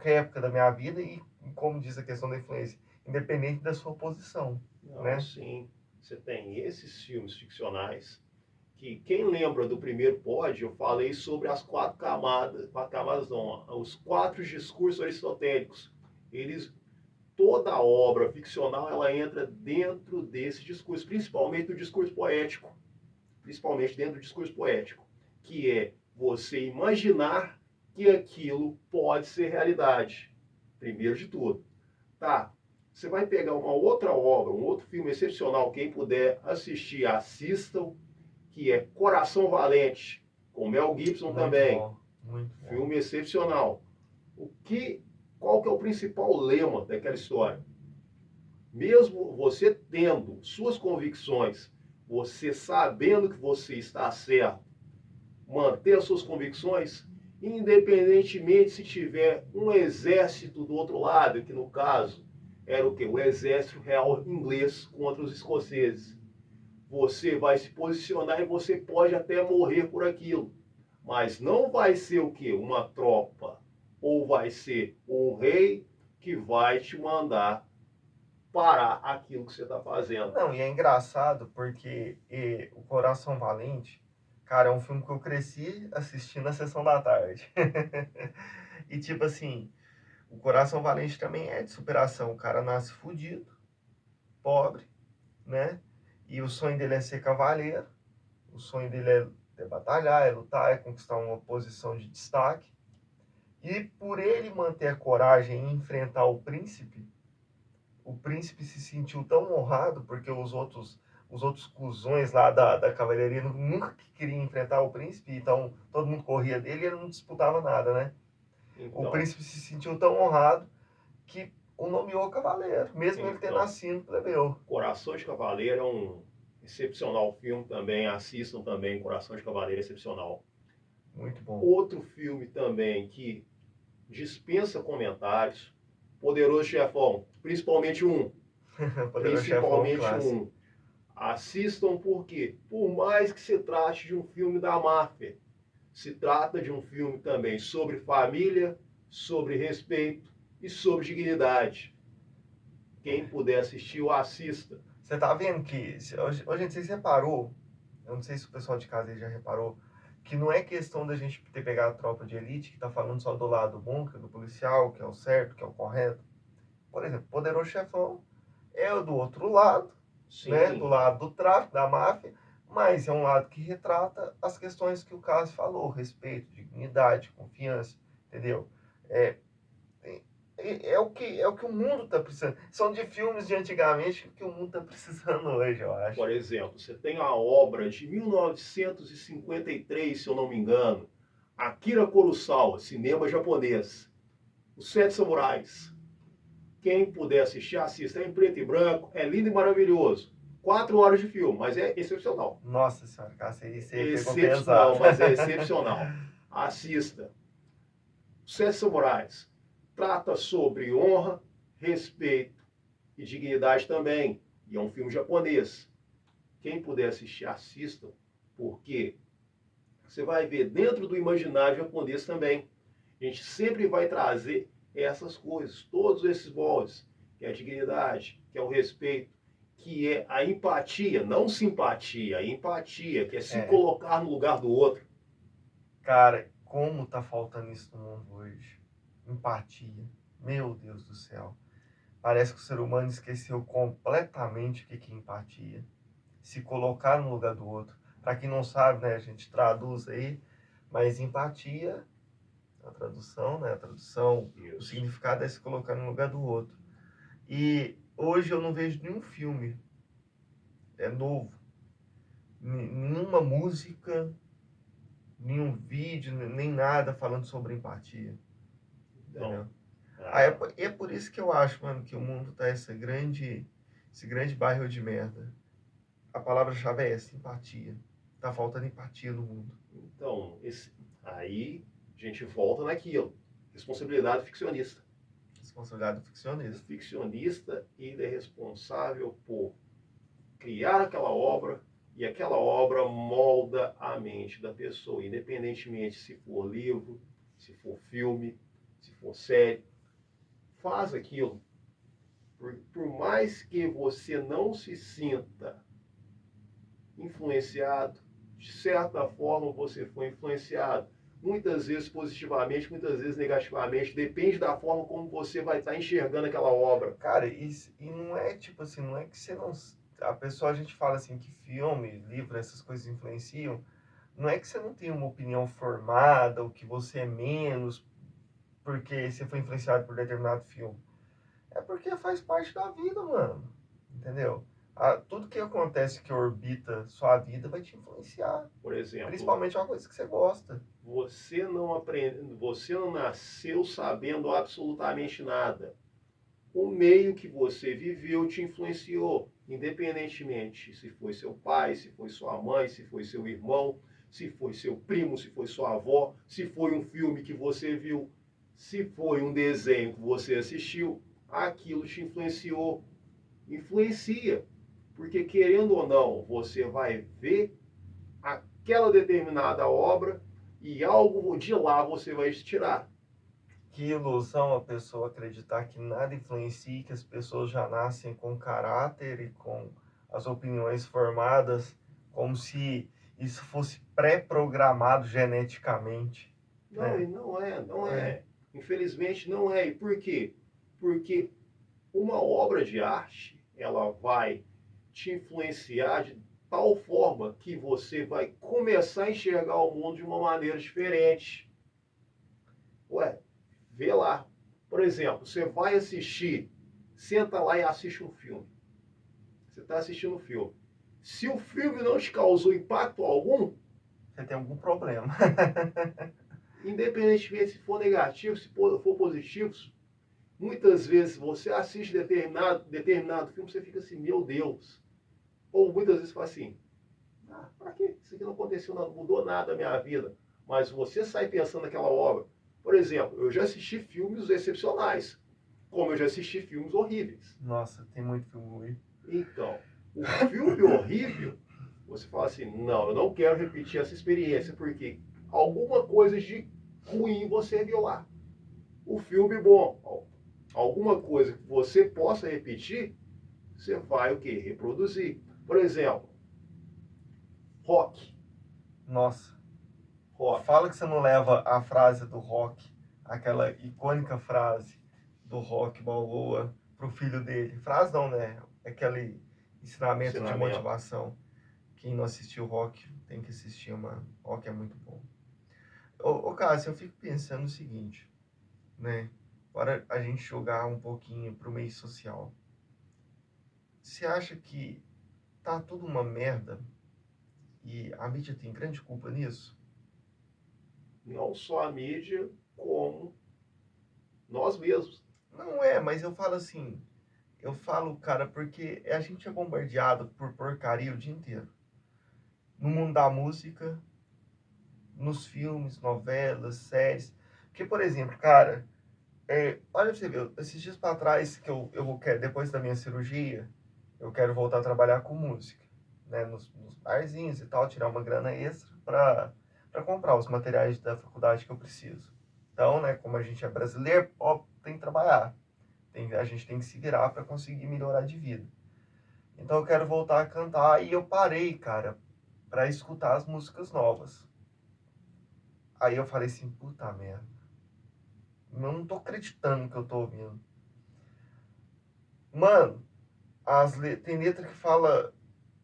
época da minha vida e, como diz a questão da influência, independente da sua posição, Não, né? sim. Você tem esses filmes ficcionais que quem lembra do primeiro pódio, eu falei sobre as quatro camadas não, os quatro discursos aristotélicos. Eles, toda a obra ficcional, ela entra dentro desse discurso, principalmente do discurso poético, principalmente dentro do discurso poético, que é você imaginar que aquilo pode ser realidade, primeiro de tudo. Tá, você vai pegar uma outra obra, um outro filme excepcional, quem puder assistir, assistam, que é Coração Valente, com Mel Gibson Muito também. bom, muito bom. Filme excepcional. Qual que é o principal lema daquela história? Mesmo você tendo suas convicções, você sabendo que você está certo, manter as suas convicções, independentemente se tiver um exército do outro lado, que no caso era o que? O exército real inglês contra os escoceses. Você vai se posicionar e você pode até morrer por aquilo. Mas não vai ser o que? Uma tropa. Ou vai ser um rei que vai te mandar parar aquilo que você está fazendo. Não, e é engraçado porque o Coração Valente, cara, é um filme que eu cresci assistindo na sessão da tarde. E tipo assim, o Coração Valente também é de superação. O cara nasce fudido, pobre, né? E o sonho dele é ser cavaleiro. O sonho dele é batalhar, é lutar, é conquistar uma posição de destaque. E por ele manter a coragem em enfrentar o príncipe se sentiu tão honrado porque os outros cuzões lá da cavalaria nunca queriam enfrentar o príncipe, então todo mundo corria dele e ele não disputava nada, né? O Então, príncipe se sentiu tão honrado que o nomeou cavaleiro, mesmo ele ter então, nascido plebeu. Coração de Cavaleiro é um excepcional filme também. Assistam também Coração de Cavaleiro, é excepcional. Muito bom. Outro filme também que dispensa comentários, Poderoso Chefão, principalmente um. Poderoso Chefão é um Principalmente clássico. um. Assistam porque, por mais que se trate de um filme da máfia, se trata de um filme também sobre família, sobre respeito e sobre dignidade. Quem puder assistir, o assista. Você tá vendo que, hoje a gente se reparou, eu não sei se o pessoal de casa aí já reparou, que não é questão da gente ter pegado a tropa de elite, que tá falando só do lado bom, que é do policial, que é o certo, que é o correto. Por exemplo, Poderoso Chefão é o do outro lado, né? Do Sim, lado do tráfico, da máfia, mas é um lado que retrata as questões que o Cássio falou, respeito, dignidade, confiança, entendeu? É, é o que o mundo está precisando. São de filmes de antigamente que o mundo está precisando hoje, eu acho. por exemplo, você tem a obra de 1953, se eu não me engano, Akira Kurosawa, cinema japonês, Os Sete Samurais. Quem puder assistir, assista. É em preto e branco, é lindo e maravilhoso. 4 horas de filme, mas é excepcional. Nossa senhora, Cássio, aí você pegou Não, pesado. mas é excepcional. Assista. Os Sete Samurais trata sobre honra, respeito e dignidade também. E é um filme japonês. Quem puder assistir, assistam, porque você vai ver dentro do imaginário japonês também. A gente sempre vai trazer essas coisas, todos esses moldes, que é a dignidade, que é o respeito, que é a empatia, não simpatia, a empatia, que é se É, colocar no lugar do outro. cara, como tá faltando isso no mundo hoje? Empatia. Meu Deus do céu. Parece que o ser humano esqueceu completamente o que é empatia. Se colocar no lugar do outro. Para quem não sabe, né, a gente traduz aí, mas empatia, a tradução, né, a tradução, o Isso. significado é se colocar no lugar do outro. E hoje eu não vejo nenhum filme, é novo, nenhuma música, nenhum vídeo, nem nada falando sobre empatia, Então, entendeu? Aí ah, é por isso que eu acho, mano, que o mundo tá esse grande bairro de merda. A palavra-chave é essa, empatia. Tá faltando empatia no mundo. então aí a gente volta naquilo. Responsabilidade do ficcionista. Responsabilidade do O ficcionista. ficcionista, ele é responsável por criar aquela obra e aquela obra molda a mente da pessoa, independentemente se for livro, se for filme, se for série, faz aquilo. Por mais que você não se sinta influenciado, de certa forma você foi influenciado. Muitas vezes positivamente, muitas vezes negativamente, depende da forma como você vai estar enxergando aquela obra. Cara, e não é tipo assim, não é que você não. A pessoa, a gente fala assim que filme, livro, essas coisas influenciam. Não é que você não tem uma opinião formada, ou que você é menos porque você foi influenciado por determinado filme. É porque faz parte da vida, mano. Entendeu? Tudo que acontece que orbita sua vida vai te influenciar. Por exemplo, Principalmente uma coisa que você gosta. você não nasceu sabendo absolutamente nada. O meio que você viveu te influenciou, independentemente se foi seu pai, se foi sua mãe, se foi seu irmão, se foi seu primo, se foi sua avó, se foi um filme que você viu, se foi um desenho que você assistiu, aquilo te influenciou. Influencia, porque querendo ou não, você vai ver aquela determinada obra e algo de lá você vai tirar. Que ilusão a pessoa acreditar que nada influencia, que as pessoas já nascem com caráter e com as opiniões formadas, como se isso fosse pré-programado geneticamente, Não, e né? não é, não Não é. é. Infelizmente não é. E por quê? Porque uma obra de arte, ela vai te influenciar de tal forma que você vai começar a enxergar o mundo de uma maneira diferente. Ué, vê lá. Por exemplo, você vai assistir, senta lá e assiste um filme. Você está assistindo um filme. Se o filme não te causou impacto algum, Você tem algum problema. independentemente se for negativo, se for positivo, muitas vezes você assiste determinado filme, você fica assim, meu Deus. Ou muitas vezes fala assim, pra quê? Isso aqui não aconteceu, não mudou nada a minha vida. Mas você sai pensando naquela obra. Por exemplo, eu já assisti filmes excepcionais, como eu já assisti filmes horríveis. Nossa, tem muito filme ruim. Então, o filme horrível, você fala assim, não, eu não quero repetir essa experiência, porque alguma coisa de ruim você viu lá. O filme bom, alguma coisa que você possa repetir, você vai o quê? Reproduzir. Por exemplo, rock. Nossa. Rock. Fala que você não leva a frase do Rock, aquela icônica frase do Rock Balboa pro filho dele. Frase não, né? Aquele ensinamento de motivação. Quem não assistiu Rock tem que assistir, mano. Rock é muito bom. Ô Cássio, eu fico pensando o seguinte, né? Para a gente jogar um pouquinho pro meio social. Você acha que tá tudo uma merda e a mídia tem grande culpa nisso? Não só a mídia, como nós mesmos. Não é, mas eu falo assim, cara, porque a gente é bombardeado por porcaria o dia inteiro. No mundo da música, nos filmes, novelas, séries. Porque, por exemplo, cara, olha pra você ver, esses dias pra trás que eu quero, depois da minha cirurgia, eu quero voltar a trabalhar com música, né? Nos barzinhos e tal, tirar uma grana extra pra comprar os materiais da faculdade que eu preciso. Então, né, como a gente é brasileiro, ó, tem que trabalhar. A gente tem que se virar para conseguir melhorar de vida. Então eu quero voltar a cantar e eu parei, cara, para escutar as músicas novas. Aí eu falei assim, puta merda. Eu não tô acreditando que eu tô ouvindo. Mano, tem letra que fala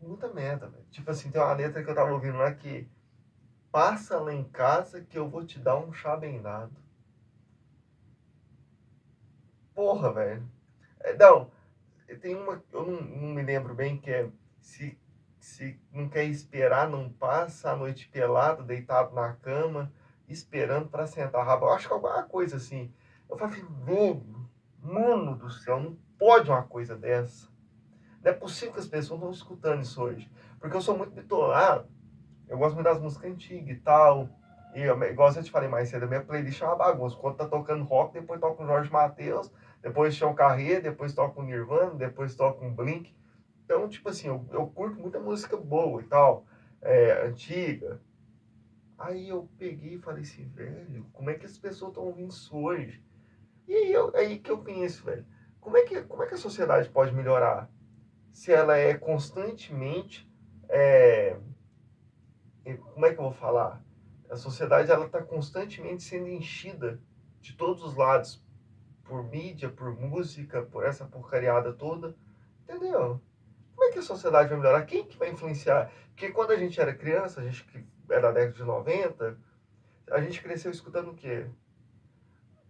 muita merda, velho. Tipo assim, tem uma letra que eu tava ouvindo lá que passa lá em casa que eu vou te dar um chá bem dado. Porra, velho. Não, tem uma, eu não me lembro bem, que é se, se não quer esperar, não passa a noite pelado, deitado na cama, esperando para sentar a rabo. Eu acho que é alguma coisa assim. Eu falei, velho, mano do céu, não pode uma coisa dessa. Não é possível que as pessoas não estão escutando isso hoje. Porque eu sou muito bitolado, eu gosto muito das músicas antigas e tal. E igual eu te falei mais cedo, a minha playlist é uma bagunça. Quando tá tocando rock, depois toca o Jorge Mateus, depois Chão Carré, depois toca o Nirvana, depois toca um Blink. Então, tipo assim, eu curto muita música boa e tal, antiga. Aí eu peguei e falei assim, velho, como é que as pessoas estão ouvindo isso hoje? E aí que eu penso, velho, como é que a sociedade pode melhorar? Se ela é constantemente, é, como é que eu vou falar? A sociedade ela está constantemente sendo enchida de todos os lados por mídia, por música, por essa porcariada toda, entendeu? Como é que a sociedade vai melhorar? Quem que vai influenciar? Porque quando a gente era criança, a gente que era da década de 90, a gente cresceu escutando o quê?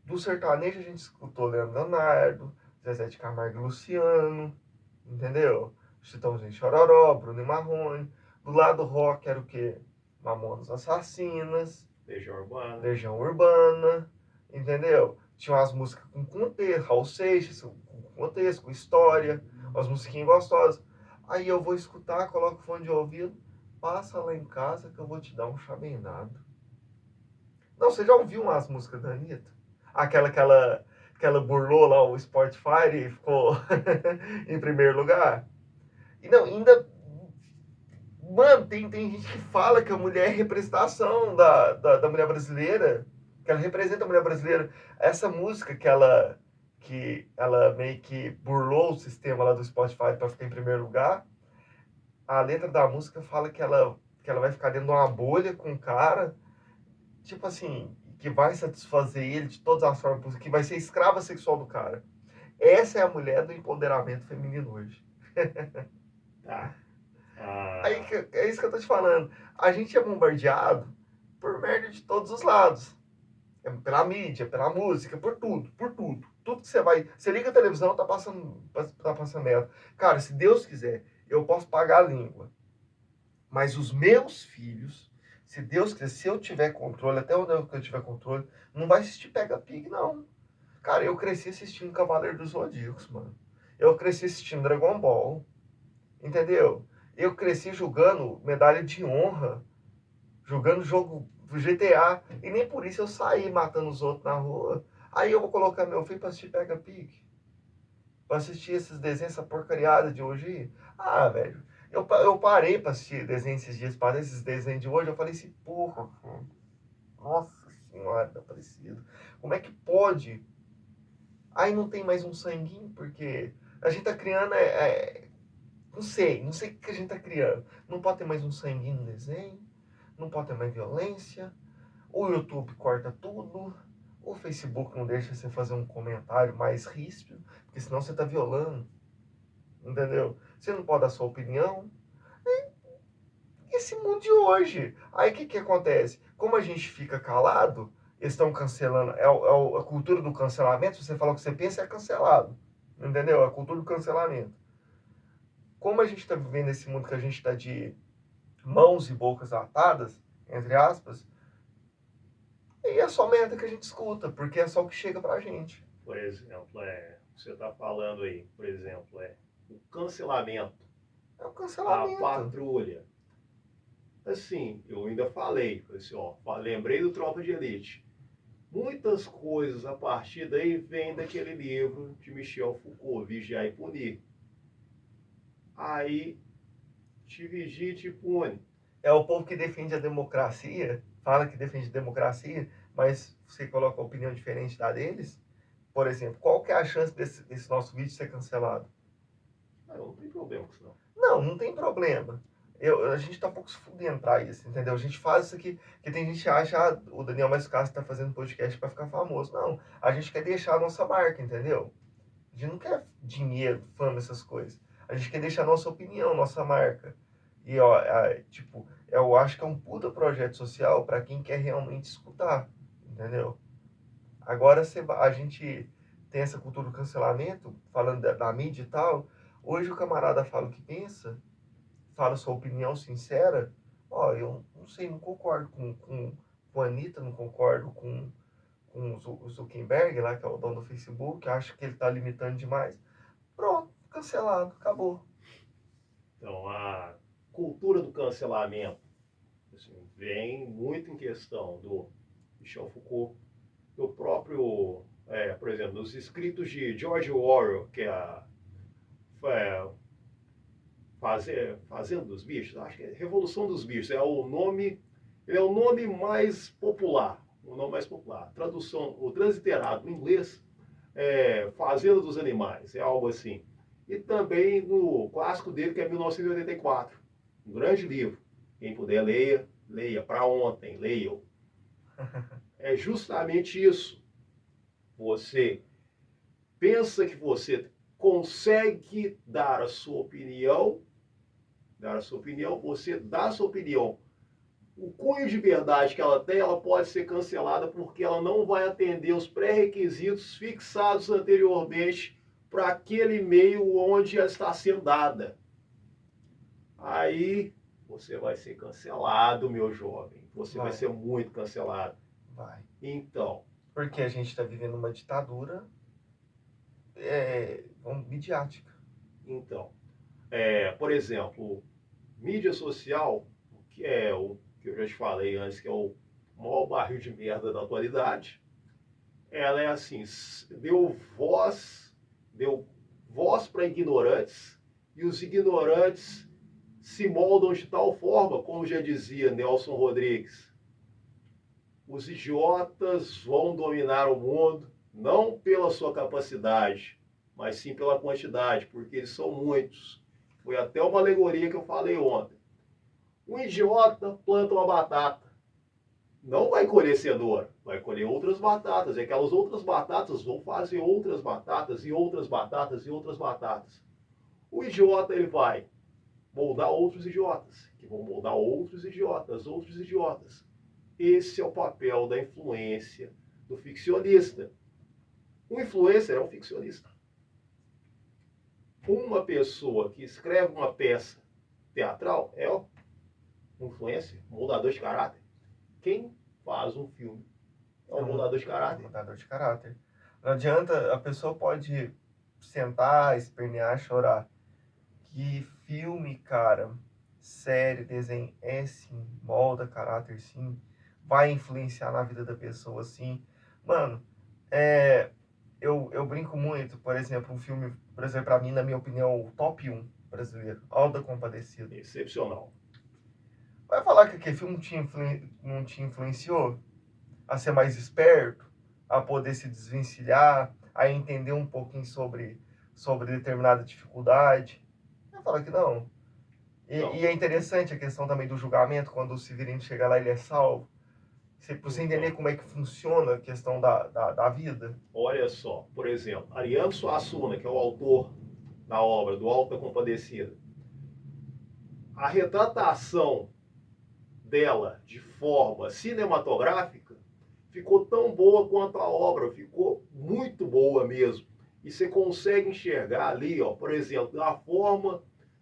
Do sertanejo a gente escutou Leandro Leonardo, Zezé de Camargo e Luciano, entendeu? Chitãozinho Chororó, Bruno e Marrone. Do lado rock era o quê? Mamonas Assassinas, Legião Urbana, entendeu? Tinha umas músicas com contexto, Raul Seixas, com contexto, com história, umas musiquinhas gostosas. Aí eu vou escutar, coloco o fone de ouvido, passa lá em casa que eu vou te dar um chá bem dado. Não, você já ouviu umas músicas da Anitta? Que ela burlou lá o Spotify e ficou em primeiro lugar? E não, ainda. Mano, tem gente que fala que a mulher é representação da mulher brasileira, que ela representa a mulher brasileira. Essa música que ela meio que burlou o sistema lá do Spotify para ficar em primeiro lugar, a letra da música fala que ela vai ficar dentro de uma bolha com o cara, tipo assim, que vai satisfazer ele de todas as formas possíveis, que vai ser escrava sexual do cara. Essa é a mulher do empoderamento feminino hoje. Tá. Aí é isso que eu tô te falando. A gente é bombardeado por merda de todos os lados. Pela mídia, pela música, por tudo, por tudo. Tudo que você vai. Você liga a televisão, tá passando merda. Cara, se Deus quiser, eu posso pagar a língua. Mas os meus filhos, se Deus quiser, se eu tiver controle, até onde eu tiver controle, não vai assistir Pega Pig, não. Cara, eu cresci assistindo Cavaleiro dos Zodíacos, mano. Eu cresci assistindo Dragon Ball. Entendeu? Eu cresci jogando medalha de honra, jogando jogo do GTA, e nem por isso eu saí matando os outros na rua. Aí eu vou colocar meu filho pra assistir Pega Pig, pra assistir esses desenhos, essa porcariada de hoje. Ah, velho, eu parei pra assistir desenhos esses dias, parei esses desenhos de hoje, eu falei assim, porra, nossa senhora, tá parecido. Como é que pode? Aí não tem mais um sanguinho, porque a gente tá criando não sei o que a gente tá criando. Não pode ter mais um sanguinho no desenho, não pode ter mais violência, o YouTube corta tudo, o Facebook não deixa você fazer um comentário mais ríspido, porque senão você tá violando, entendeu? Você não pode dar sua opinião. Esse mundo de hoje. Aí o que que acontece? Como a gente fica calado, eles estão cancelando, a cultura do cancelamento, se você falar o que você pensa, é cancelado, entendeu? A cultura do cancelamento. Como a gente está vivendo esse mundo que a gente está de mãos e bocas atadas, entre aspas, e é só merda que a gente escuta, porque é só o que chega pra gente. Por exemplo, você está falando aí, por exemplo, o cancelamento, É o a cancelamento. patrulha. Assim, eu ainda falei assim, ó, lembrei do Tropa de Elite. Muitas coisas a partir daí vêm daquele livro de Michel Foucault, Vigiar e Punir. Aí, te vigia e te pune. É o povo que defende a democracia, fala que defende a democracia, mas você coloca a opinião diferente da deles. Por exemplo, qual que é a chance desse nosso vídeo ser cancelado? Não tem problema com isso não. Não, não tem problema. A gente tá um pouco se fudendo pra isso, entendeu? A gente faz isso aqui, que tem gente que acha, ah, o Daniel Mais Castro tá fazendo podcast pra ficar famoso. Não, a gente quer deixar a nossa marca, entendeu? A gente não quer dinheiro, fama, essas coisas. A gente quer deixar a nossa opinião, nossa marca. E, ó, tipo, eu acho que é um puta projeto social pra quem quer realmente escutar, entendeu? Agora a gente tem essa cultura do cancelamento, falando da mídia e tal. Hoje o camarada fala o que pensa, fala sua opinião sincera. Ó, eu não sei, não concordo com a Anitta, não concordo com o Zuckerberg, lá, que é o dono do Facebook, acho que ele está limitando demais. Pronto, cancelado, acabou. Então, a cultura do cancelamento assim, vem muito em questão do Michel Foucault, do próprio, por exemplo, dos escritos de George Orwell, que é a Fazenda dos Bichos, acho que é Revolução dos Bichos, ele é o nome mais popular, o nome mais popular. Tradução, o transliterado no inglês é Fazenda dos Animais, é algo assim. E também no clássico dele, que é 1984, um grande livro. Quem puder leia, leia. Para ontem, leiam. É justamente isso. Você pensa que você consegue dar a sua opinião, você dá a sua opinião. O cunho de verdade que ela tem, ela pode ser cancelada porque ela não vai atender os pré-requisitos fixados anteriormente para aquele meio onde ela está sendo dada. Aí você vai ser cancelado, meu jovem. Você vai ser muito cancelado. Vai. Então. Porque a gente está vivendo uma ditadura midiática. Então, por exemplo, mídia social, que é o que eu já te falei antes, que é o maior barril de merda da atualidade, ela é assim, deu voz para ignorantes, e os ignorantes se moldam de tal forma, como já dizia Nelson Rodrigues, os idiotas vão dominar o mundo, não pela sua capacidade, mas sim pela quantidade, porque eles são muitos. Foi até uma alegoria que eu falei ontem. Um idiota planta uma batata. Não vai colher cenoura, vai colher outras batatas. E aquelas outras batatas vão fazer outras batatas e outras batatas e outras batatas. O idiota, ele vai moldar outros idiotas, que vão moldar outros idiotas, outros idiotas. Esse é o papel da influência do ficcionista. Um influencer é um ficcionista. Uma pessoa que escreve uma peça teatral influencer, moldador de caráter. Quem faz um filme é um moldador de caráter. Moldador de caráter. Não adianta, a pessoa pode sentar, espernear, chorar. Que filme, cara, série, desenho, é sim, molda caráter, sim, vai influenciar na vida da pessoa, sim. Mano, eu brinco muito, por exemplo, um filme, por exemplo, pra mim, na minha opinião, o top 1 brasileiro, Auto da Compadecida. Excepcional. Vai falar que aquele filme não te influenciou a ser mais esperto, a poder se desvencilhar, a entender um pouquinho sobre determinada dificuldade? Vai falar que não. E é interessante a questão também do julgamento, quando o Severino chega lá ele é salvo. Você entender como é que funciona a questão da vida. Olha só, por exemplo, Ariano Suassuna, que é o autor da obra do Auto da Compadecida, a retratação dela de forma cinematográfica ficou tão boa quanto a obra, ficou muito boa mesmo. E você consegue enxergar ali, ó, por exemplo,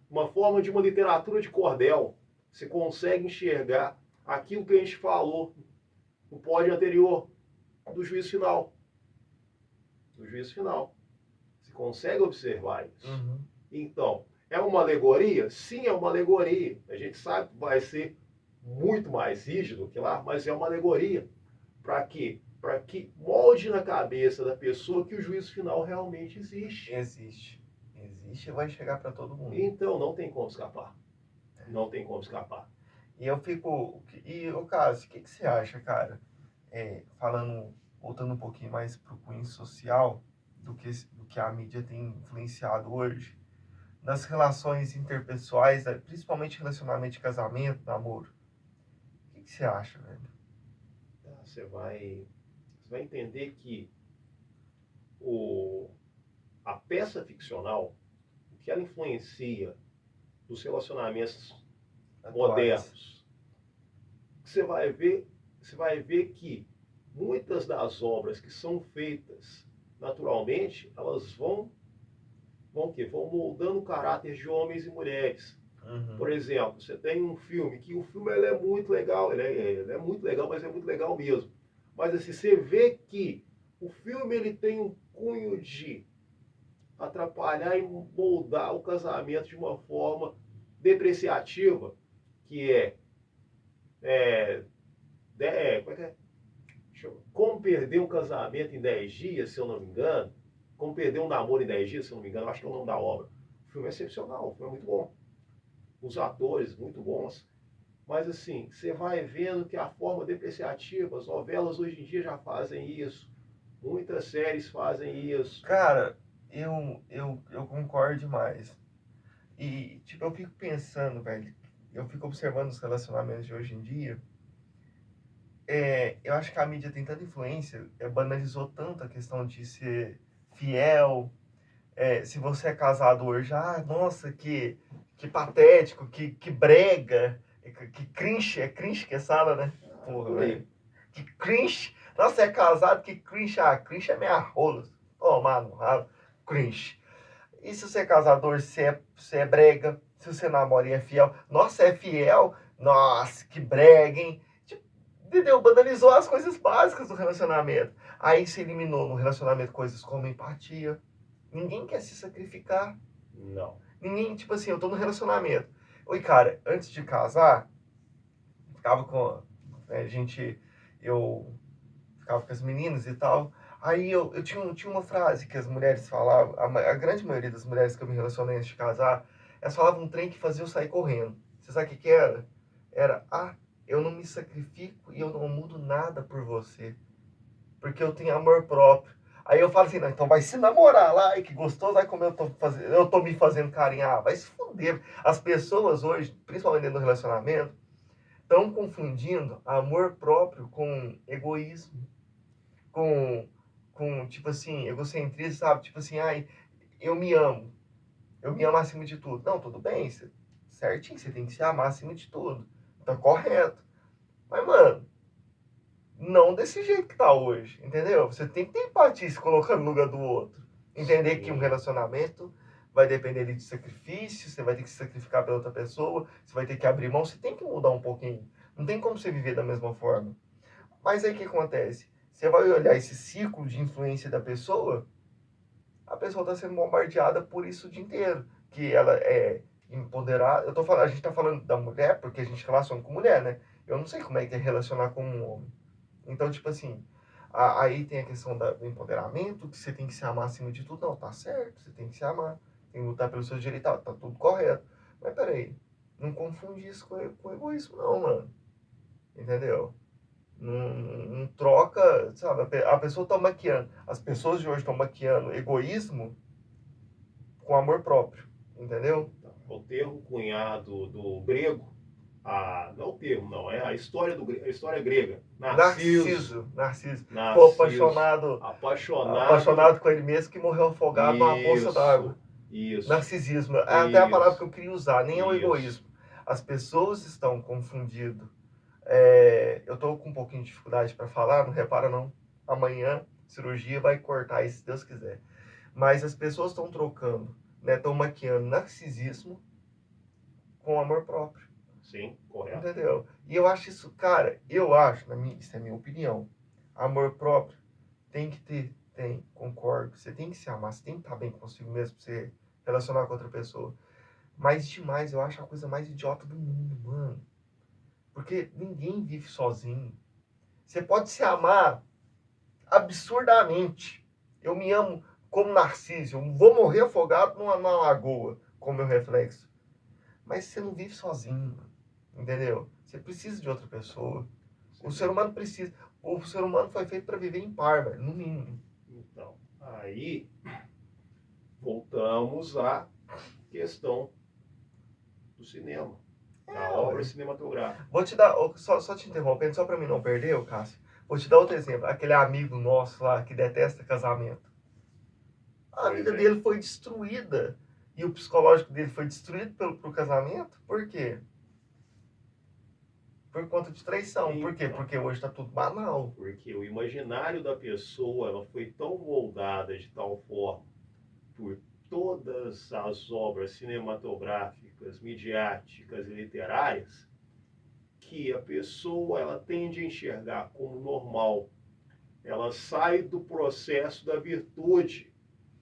uma forma de uma literatura de cordel. Você consegue enxergar aquilo que a gente falou no pódio anterior, do juízo final. Do juízo final. Você consegue observar isso. Uhum. Então, é uma alegoria? Sim, é uma alegoria. A gente sabe que vai ser muito mais rígido que lá, mas é uma alegoria. Para quê? Para que molde na cabeça da pessoa que o juízo final realmente existe. Existe. Existe e vai chegar para todo mundo. Então não tem como escapar. Não tem como escapar. E eu fico. E o caso, o que você acha, cara? Voltando um pouquinho mais pro cunho social do que a mídia tem influenciado hoje, nas relações interpessoais, principalmente relacionamento de casamento, namoro. O que você acha, velho? Você vai entender que a peça ficcional, o que ela influencia nos relacionamentos Atuais. modernos, você vai ver que muitas das obras que são feitas naturalmente, elas vão moldando o caráter de homens e mulheres. Uhum. Por exemplo, você tem um filme que o filme ele é muito legal, ele é muito legal, mas é muito legal mesmo. Mas assim, você vê que o filme ele tem um cunho de atrapalhar e moldar o casamento de uma forma depreciativa, que como é que é? Como perder um casamento em 10 dias, se eu não me engano. Como perder um namoro em 10 dias, se eu não me engano. Acho que é o nome da obra. O filme é excepcional, o filme é muito bom. Os atores, muito bons. Mas assim, você vai vendo que a forma depreciativa, as novelas hoje em dia já fazem isso. Muitas séries fazem isso. Cara, eu concordo demais. E, tipo, eu fico pensando, velho, eu fico observando os relacionamentos de hoje em dia. Eu acho que a mídia tem tanta influência, banalizou tanto a questão de ser fiel. Se você é casado hoje, nossa, que patético, que brega, que cringe, é cringe que é sala, né? Porra, velho. Que cringe. Nossa, é casado, que cringe. Cringe é minha rola. Toma no ralo. Cringe. E se você é casador, você é brega. Se você namora e é fiel. Nossa, é fiel. Nossa, que brega, hein? Tipo, entendeu? Banalizou as coisas básicas do relacionamento. Aí você eliminou no relacionamento coisas como empatia. Ninguém quer se sacrificar. Não. Ninguém, tipo assim, eu tô no relacionamento. Oi, cara, antes de casar, ficava com. Eu ficava com as meninas e tal. Aí eu tinha uma frase que as mulheres falavam, a grande maioria das mulheres que eu me relacionei antes de casar, elas falavam um trem que fazia eu sair correndo. Você sabe o que era? Era, eu não me sacrifico e eu não mudo nada por você. Porque eu tenho amor próprio. Aí eu falo assim, não, então vai se namorar lá, ai, que gostoso, ai como eu tô me fazendo carinho. Vai se fuder. As pessoas hoje, principalmente dentro do relacionamento, estão confundindo amor próprio com egoísmo, tipo assim, egocentrismo, sabe? Tipo assim, eu me amo, eu me amo acima de tudo. Não, tudo bem, certinho, você tem que se amar acima de tudo, tá correto. Mas, mano, não desse jeito que tá hoje, entendeu? Você tem que ter empatia se colocar no lugar do outro. Entender Sim. que um relacionamento vai depender ali de sacrifício, você vai ter que se sacrificar pela outra pessoa, você vai ter que abrir mão, você tem que mudar um pouquinho. Não tem como você viver da mesma forma. Mas aí o que acontece? Você vai olhar esse ciclo de influência da pessoa, a pessoa está sendo bombardeada por isso o dia inteiro. Que ela é empoderada. A gente está falando da mulher porque a gente relaciona com mulher, né? Eu não sei como é que é relacionar com um homem. Então, tipo assim, aí tem a questão do empoderamento, que você tem que se amar acima de tudo. Não, tá certo, você tem que se amar. Tem que lutar pelos seus direitos, tá tudo correto. Mas peraí, não confunde isso com egoísmo, não, mano. Entendeu? Não troca, sabe? A pessoa tá maquiando. As pessoas de hoje estão maquiando egoísmo com amor próprio. Entendeu? O termo cunhado do grego, não o termo, não, é a história, a história grega. Narciso. Ficou Narciso, apaixonado com ele mesmo que morreu afogado numa poça d'água. Isso, Narcisismo. É até a palavra que isso, eu queria usar, nem é o isso. egoísmo. As pessoas estão confundindo. Eu estou com um pouquinho de dificuldade para falar, não repara não. Amanhã, cirurgia vai cortar isso, se Deus quiser. Mas as pessoas estão trocando, né? Estão maquiando narcisismo com amor próprio. Sim, correto. Entendeu? E eu acho isso, cara, isso é a minha opinião. Amor próprio tem que ter, concordo. Você tem que se amar, você tem que estar bem consigo mesmo pra você relacionar com outra pessoa. Mas demais, eu acho a coisa mais idiota do mundo, mano. Porque ninguém vive sozinho. Você pode se amar absurdamente. Eu me amo como Narciso. Eu vou morrer afogado numa lagoa, com meu reflexo. Mas você não vive sozinho, entendeu? Você precisa de outra pessoa. O ser humano precisa. O ser humano foi feito para viver em par, velho, no mínimo. Então, aí voltamos à questão do cinema, da obra cinematográfica. Vou te dar, só te interrompendo, só para mim não perder, Cássio. Vou te dar outro exemplo. Aquele amigo nosso lá que detesta casamento. A vida dele foi destruída. E o psicológico dele foi destruído pro casamento. Por quê? Por conta de traição. Então, por quê? Porque hoje está tudo banal. Porque o imaginário da pessoa ela foi tão moldada de tal forma por todas as obras cinematográficas, midiáticas e literárias que a pessoa ela tende a enxergar como normal. Ela sai do processo da virtude.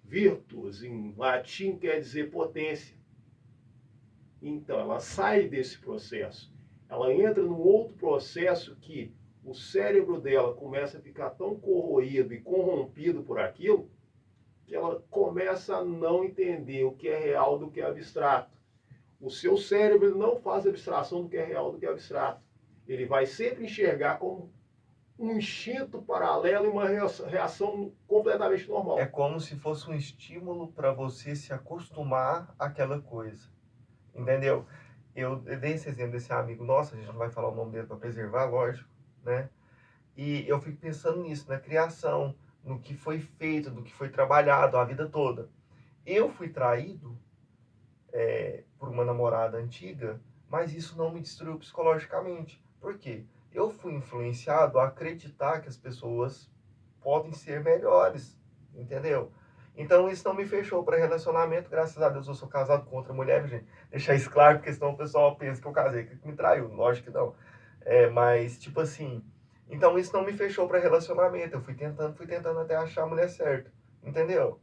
Virtus, em latim, quer dizer potência. Então, ela sai desse processo. Ela entra num outro processo que o cérebro dela começa a ficar tão corroído e corrompido por aquilo que ela começa a não entender o que é real do que é abstrato. O seu cérebro não faz abstração do que é real do que é abstrato. Ele vai sempre enxergar como um instinto paralelo e uma reação completamente normal. É como se fosse um estímulo para você se acostumar àquela coisa. Entendeu? Eu dei esse exemplo desse amigo nosso, a gente não vai falar o nome dele para preservar, lógico, né? E eu fico pensando nisso, na criação, no que foi feito, do que foi trabalhado a vida toda. Eu fui traído por uma namorada antiga, mas isso não me destruiu psicologicamente. Por quê? Eu fui influenciado a acreditar que as pessoas podem ser melhores, entendeu? Então isso não me fechou para relacionamento, graças a Deus eu sou casado com outra mulher, gente. Deixar isso claro, porque senão o pessoal pensa que eu casei, que me traiu. Lógico que não. Mas, tipo assim, então isso não me fechou para relacionamento. Eu fui tentando até achar a mulher certa, entendeu?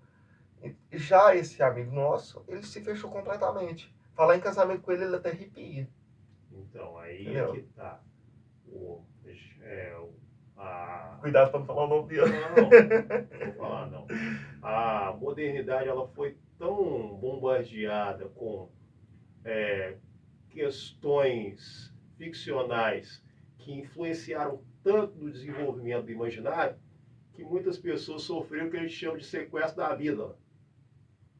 Já esse amigo nosso, ele se fechou completamente. Falar em casamento com ele, ele até arrepia. Então, aí Entendeu? é que tá. Cuidado para não falar o nome dele. Não vou falar não. A modernidade ela foi tão bombardeada com questões ficcionais que influenciaram tanto no desenvolvimento do imaginário que muitas pessoas sofreram o que a gente chama de sequestro da amígdala.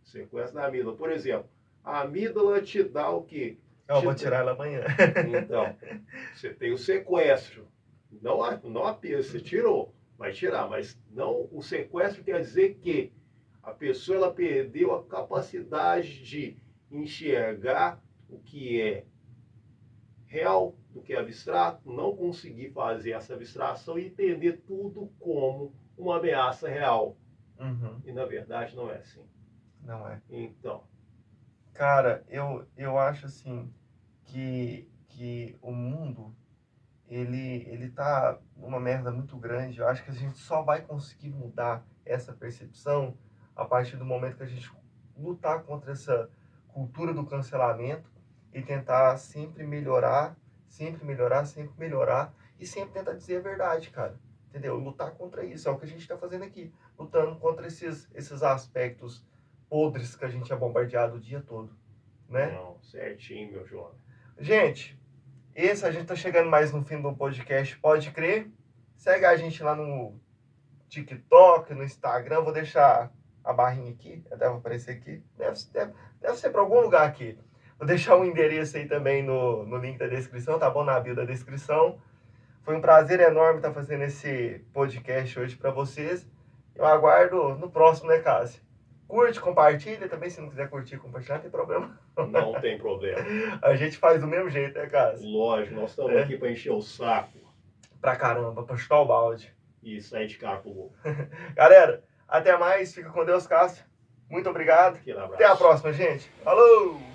Sequestro da amígdala. Por exemplo, a amígdala te dá o quê? Eu vou tirar ela amanhã. Então, você tem o sequestro. Não a você tirou, vai tirar, mas não o sequestro quer dizer que a pessoa ela perdeu a capacidade de enxergar o que é real, do que é abstrato, não conseguir fazer essa abstração e entender tudo como uma ameaça real. Uhum. E na verdade não é assim. Não é. Então, Cara, eu acho assim que o mundo ele tá numa merda muito grande. Eu acho que a gente só vai conseguir mudar essa percepção a partir do momento que a gente lutar contra essa cultura do cancelamento e tentar sempre melhorar, sempre melhorar, sempre melhorar e sempre tentar dizer a verdade, cara. Entendeu? Lutar contra isso. É o que a gente está fazendo aqui. Lutando contra esses aspectos podres que a gente é bombardeado o dia todo, né? Não, certinho, meu jovem. Gente, esse a gente tá chegando mais no fim do podcast, pode crer. Segue a gente lá no TikTok, no Instagram. Vou deixar a barrinha aqui, deve aparecer aqui. Deve ser para algum lugar aqui. Vou deixar o endereço aí também no link da descrição, tá bom? Na bio da descrição. Foi um prazer enorme estar fazendo esse podcast hoje para vocês. Eu aguardo no próximo, né, Cássio? Curte, compartilha também, se não quiser curtir, compartilhar, não tem problema. Não tem problema. A gente faz do mesmo jeito, né, Cássio? Lógico, nós estamos aqui para encher o saco Pra caramba, pra chutar o balde. e sair de cara pro gol. Galera, até mais. Fica com Deus, Cássio. Muito obrigado. Aquele abraço. Até a próxima, gente. Falou!